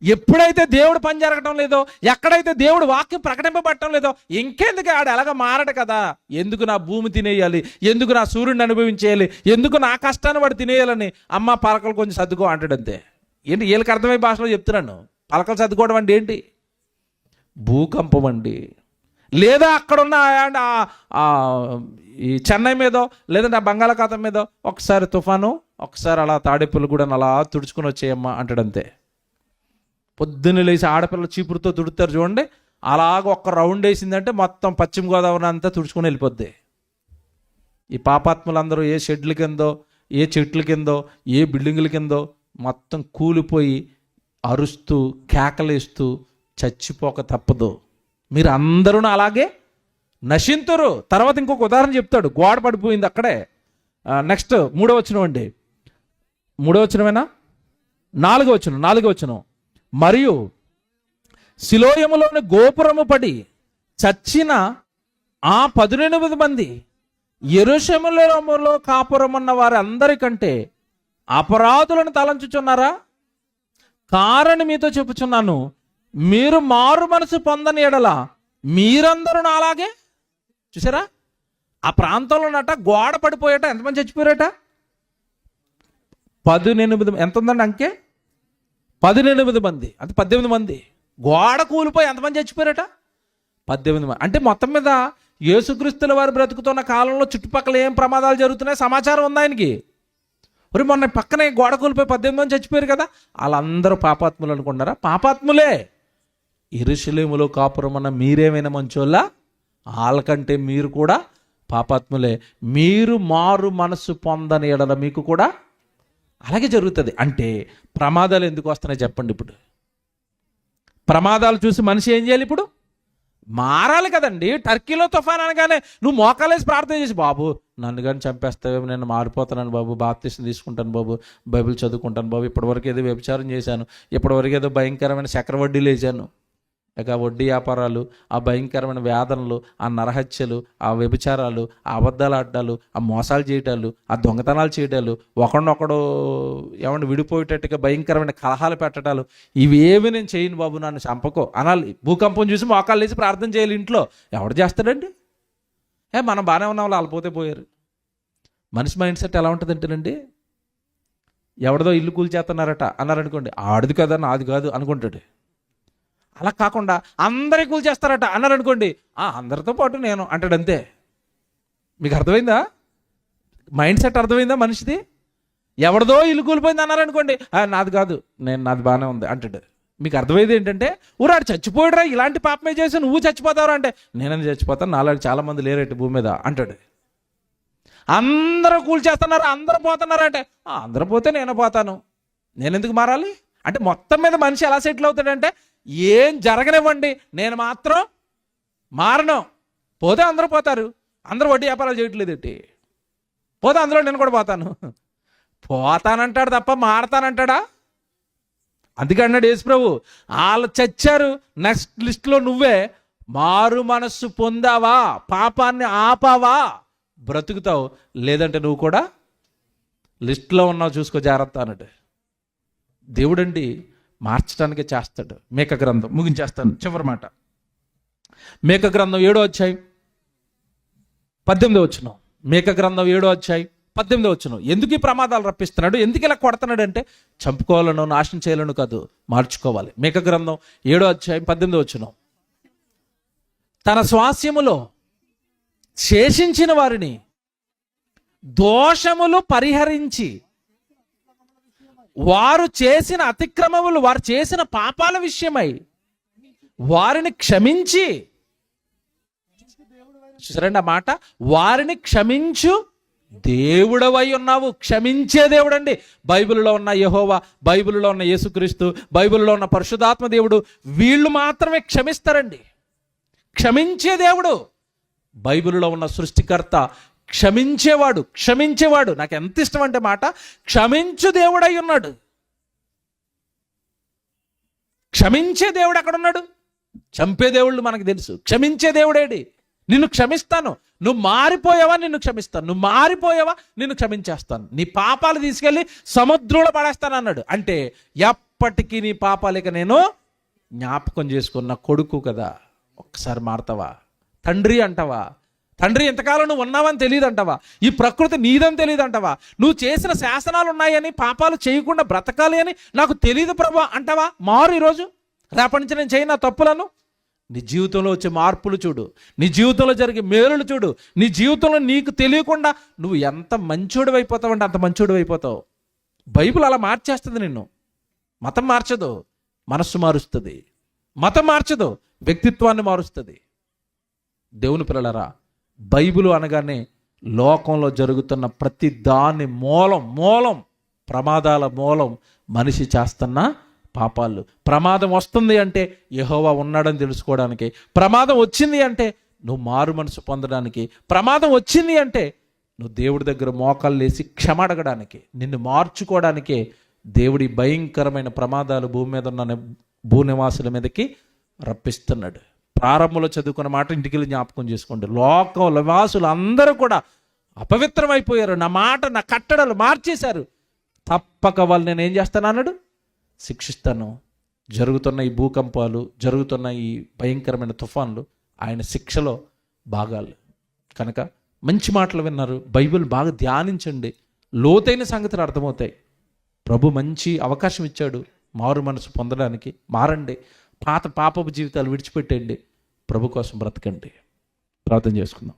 ఎప్పుడైతే దేవుడు పని జరగటం లేదో, ఎక్కడైతే దేవుడు వాక్యం ప్రకటింపబడటం లేదో, ఇంకెందుకు ఆడు ఎలాగ మారడు కదా. ఎందుకు నా భూమి తినేయాలి, ఎందుకు నా సూర్యుడిని అనుభవించేయాలి, ఎందుకు నా కష్టాన్ని వాడు తినేయాలని, అమ్మ పలకలు కొంచెం సర్దుకో అంటాడు అంతే. ఏంటి వీళ్ళకి అర్థమయ్యే భాషలో చెప్తున్నాను. పలకలు సర్దుకోవడం అంటే ఏంటి? భూకంపం అండి. లేదా అక్కడున్న ఈ చెన్నై మీదో లేదంటే ఆ బంగాళాఖాతం మీదో ఒకసారి తుఫాను, ఒకసారి అలా తాడేపల్లిగూడెం అలా తుడుచుకుని వచ్చేయమ్మా అంటాడంతే. పొద్దున్న లేచి ఆడపిల్లలు చీపురుతో తుడుతారు చూడండి, అలాగ ఒక్క రౌండ్ వేసిందంటే మొత్తం పశ్చిమ గోదావరి అంతా తుడుచుకొని వెళ్ళిపోద్ది. ఈ పాపాత్ములందరూ ఏ షెడ్ల కిందో, ఏ చెట్ల కిందో, ఏ బిల్డింగుల కిందో మొత్తం కూలిపోయి అరుస్తూ కేకలేస్తూ చచ్చిపోక తప్పదు. మీరు అందరూ అలాగే నశింతురు. తర్వాత ఇంకొక ఉదాహరణ చెప్తాడు, గోడ పడిపోయింది అక్కడే. నెక్స్ట్ 3వ వచనం అండి, 3వ వచనమేనా? 4వ వచనం. మరియు సిలోయములోని గోపురము పడి చచ్చిన ఆ 18 మంది యెరూషలేములో కాపురమున్న వారి అందరికంటే అపరాధులను తలంచుచున్నారా? కారని మీతో చెప్పుచున్నాను, మీరు మారు మనసు పొందని ఎడల మీరందరూ అలాగే. చూసారా, ఆ ప్రాంతంలోనట గోడ పడిపోయాట, ఎంతమంది చచ్చిపోయారట? 18. ఎంత ఉందండి అంకే? 18 మంది, అంటే 18 మంది. గోడ కూలిపోయి ఎంతమంది చచ్చిపోయారట? 18 మంది. అంటే మొత్తం మీద యేసుక్రీస్తుల వారు బ్రతుకుతున్న కాలంలో చుట్టుపక్కల ఏం ప్రమాదాలు జరుగుతున్నాయి సమాచారం ఉంది ఆయనకి. మరి మొన్న పక్కనే గోడ కూలిపోయి 18 మంది చచ్చిపోయారు కదా, వాళ్ళందరూ పాపాత్ములు అనుకుంటారా? పాపాత్ములే. యెరూషలేములో కాపురమన్న మీరేమైనా మంచోళ్ళా? వాళ్ళకంటే మీరు కూడా పాపాత్ములే. మీరు మారు మనసు పొందని ఎడల మీకు కూడా అలాగే జరుగుతుంది. అంటే ప్రమాదాలు ఎందుకు వస్తున్నాయి చెప్పండి? ఇప్పుడు ప్రమాదాలు చూసి మనిషి ఏం చేయాలి? ఇప్పుడు మారాలి కదండి. టర్కీలో తుఫాన్ అనగానే నువ్వు మోకాలేసి ప్రార్థన చేసి, బాబు నన్ను కానీ చంపేస్తావేమో, నేను మారిపోతున్నాను బాబు, బాప్తిసం తీసుకుంటాను బాబు, బైబిల్ చదువుకుంటాను బాబు, ఇప్పటివరకు ఏదో వ్యభిచారం చేశాను, ఇప్పటివరకు ఏదో భయంకరమైన చక్రవడ్డీలు వేసాను, ఇక వడ్డీ వ్యాపారాలు, ఆ భయంకరమైన వేదనలు, ఆ నరహత్యలు, ఆ వ్యభిచారాలు, ఆ అబద్ధాలు ఆడాలు, ఆ మోసాలు చేయటాలు, ఆ దొంగతనాలు చేయటాలు, ఒకడొకడు ఏమన్నా విడిపోయేటట్టుగా భయంకరమైన కలహాలు పెట్టడాలు, ఇవేమి నేను చేయను బాబు, నన్ను చంపకో అనాలి. భూకంపం చూసి మోకాళ్ళు వేసి ప్రార్థన చేయాలి. ఇంట్లో ఎవడు చేస్తాడండి? మనం బాగానే ఉన్నాం, వాళ్ళు పోతే పోయారు. మనిషి మైండ్ సెట్ ఎలా ఉంటుందంటేనండి, ఎవరిదో ఇల్లు కూల్చేస్తున్నారట అన్నారనుకోండి, ఆడిది కదా నాది కాదు అనుకుంటాడు. అలా కాకుండా అందరి కూల్చేస్తారట అన్నారనుకోండి, అందరితో పాటు నేను అంటాడు అంతే. మీకు అర్థమైందా? మైండ్ సెట్ అర్థమైందా మనిషిది? ఎవరిదో ఇల్లు కూలిపోయింది అన్నారనుకోండి, నాది కాదు, నాది బాగానే ఉంది అంటాడు. మీకు అర్థమైంది ఏంటంటే, ఊరాడు చచ్చిపోయాడురా, ఇలాంటి పాపమే చేసి నువ్వు చచ్చిపోతావురా అంటే, నేనని చచ్చిపోతాను, నాలాంటి చాలామంది లేరేంటి భూమి మీద అంటాడు. అందరూ కూల్చేస్తున్నారు, అందరూ పోతున్నారు అంటే, అందరూ పోతే నేను పోతాను, నేను ఎందుకు మారాలి అంటే, మొత్తం మీద మనిషి ఎలా సెటిల్ అవుతాడంటే, ఏం జరగనివ్వండి నేను మాత్రం మారను. పోతే అందరూ పోతారు, అందరూ వడ్డీ వ్యాపారాలు చేయట్లేదు ఏంటి, పోతే అందులో నేను కూడా పోతానంటాడు తప్ప మారతానంటాడా? అందుకే అన్నాడు యేసుప్రభు, వాళ్ళు చచ్చారు, నెక్స్ట్ లిస్ట్లో నువ్వే మారు మనస్సు పొందావా, పాపాన్ని ఆపావా, బ్రతుకుతావు, లేదంటే నువ్వు కూడా లిస్ట్లో ఉన్నావు, చూసుకో జాగ్రత్త అన్నట్టు. దేవుడండి మార్చడానికే చేస్తాడు. మేక గ్రంథం ముగించేస్తాను, చివరి మాట. మేక గ్రంథం 7వ అధ్యాయం 18వ వచనం. మేక గ్రంథం 7వ అధ్యాయం 18వ వచనం, ఎందుకు ఈ ప్రమాదాలు రప్పిస్తున్నాడు, ఎందుకు ఇలా కొడుతున్నాడు అంటే చంపుకోవాలను, నాశనం చేయాలను కాదు, మార్చుకోవాలి. మీకా గ్రంథం 7వ అధ్యాయం 18వ వచనం, తన స్వాస్యములో శేషించిన వారిని దోషములు పరిహరించి వారు చేసిన అతిక్రమములు, వారు చేసిన పాపాల విషయమై వారిని క్షమించి, చూసారండి ఆ మాట, వారిని క్షమించు దేవుడవై ఉన్నావు. క్షమించే దేవుడు అండి. బైబిల్లో ఉన్న యెహోవా, బైబిల్లో ఉన్న యేసుక్రీస్తు, బైబిల్లో ఉన్న పరిశుద్ధాత్మ దేవుడు, వీళ్ళు మాత్రమే క్షమిస్తారండి. క్షమించే దేవుడు. బైబిల్లో ఉన్న సృష్టికర్త క్షమించేవాడు. నాకు ఎంత ఇష్టం అంటే మాట, క్షమించు దేవుడై ఉన్నాడు. క్షమించే దేవుడు అక్కడ ఉన్నాడు. చంపే దేవుళ్ళు మనకు తెలుసు. క్షమించే దేవుడేడి. నిన్ను క్షమిస్తాను, నువ్వు మారిపోయావా నిన్ను క్షమిస్తాను, నువ్వు మారిపోయావా నిన్ను క్షమించేస్తాను, నీ పాపాలు తీసుకెళ్ళి సముద్రంలో పడేస్తాను అన్నాడు. అంటే ఎప్పటికీ నీ పాపాలేక నేను జ్ఞాపకం చేసుకున్న కొడుకు కదా, ఒక్కసారి మారతావా? తండ్రి అంటావా? తండ్రి ఎంతకాలం నువ్వు ఉన్నావని తెలియదు అంటావా? ఈ ప్రకృతి నీదని తెలియదు అంటావా? నువ్వు చేసిన శాసనాలు ఉన్నాయని, పాపాలు చేయకుండా బ్రతకాలి అని నాకు తెలియదు ప్రభు అంటావా? మారు ఈరోజు, రేపటి నుంచి నేను చేయను తప్పులను. నీ జీవితంలో వచ్చే మార్పులు చూడు, నీ జీవితంలో జరిగే మేలులు చూడు, నీ జీవితంలో నీకు తెలియకుండా నువ్వు ఎంత మంచోడు అయిపోతావు అంటే అంత మంచోడు అయిపోతావు. బైబిల్ అలా మార్చేస్తుంది నిన్ను. మతం మార్చదు, మనస్సు మారుస్తుంది. మతం మార్చదు, వ్యక్తిత్వాన్ని మారుస్తుంది. దేవుని పిల్లలరా, బైబిల్ అనగానే లోకంలో జరుగుతున్న ప్రతి దాని మూలం ప్రమాదాల మూలం మనిషి చేస్తున్న పాపాలు. ప్రమాదం వస్తుంది అంటే యెహోవా ఉన్నాడని తెలుసుకోవడానికి, ప్రమాదం వచ్చింది అంటే నువ్వు మారు మనసు పొందడానికి, ప్రమాదం వచ్చింది అంటే నువ్వు దేవుడి దగ్గర మోకాళ్ళు వేసి క్షమ అడగడానికి, నిన్ను మార్చుకోవడానికే దేవుడి భయంకరమైన ప్రమాదాలు భూమి మీద ఉన్న భూనివాసుల మీదకి రప్పిస్తున్నాడు. ప్రారంభంలో చదువుకున్న మాట ఇంటికి వెళ్ళి జ్ఞాపకం చేసుకోండి. లోకం నివాసులు అందరూ కూడా అపవిత్రమైపోయారు. నా మాట, నా కట్టడలు మార్చేశారు. తప్పక వాళ్ళు నేను ఏం చేస్తాను అన్నాడు, శిక్షిస్తాను. జరుగుతున్న ఈ భూకంపాలు, జరుగుతున్న ఈ భయంకరమైన తుఫాన్లు ఆయన శిక్షలో భాగాలు కనుక మంచి మాటలు విన్నారు. బైబిల్ బాగా ధ్యానించండి, లోతైన సంగతులు అర్థమవుతాయి. ప్రభు మంచి అవకాశం ఇచ్చాడు మారు మనసు పొందడానికి. మారండి, పాపపు జీవితాలు విడిచిపెట్టండి, ప్రభు కోసం బ్రతకండి. ప్రార్థన చేసుకుందాం.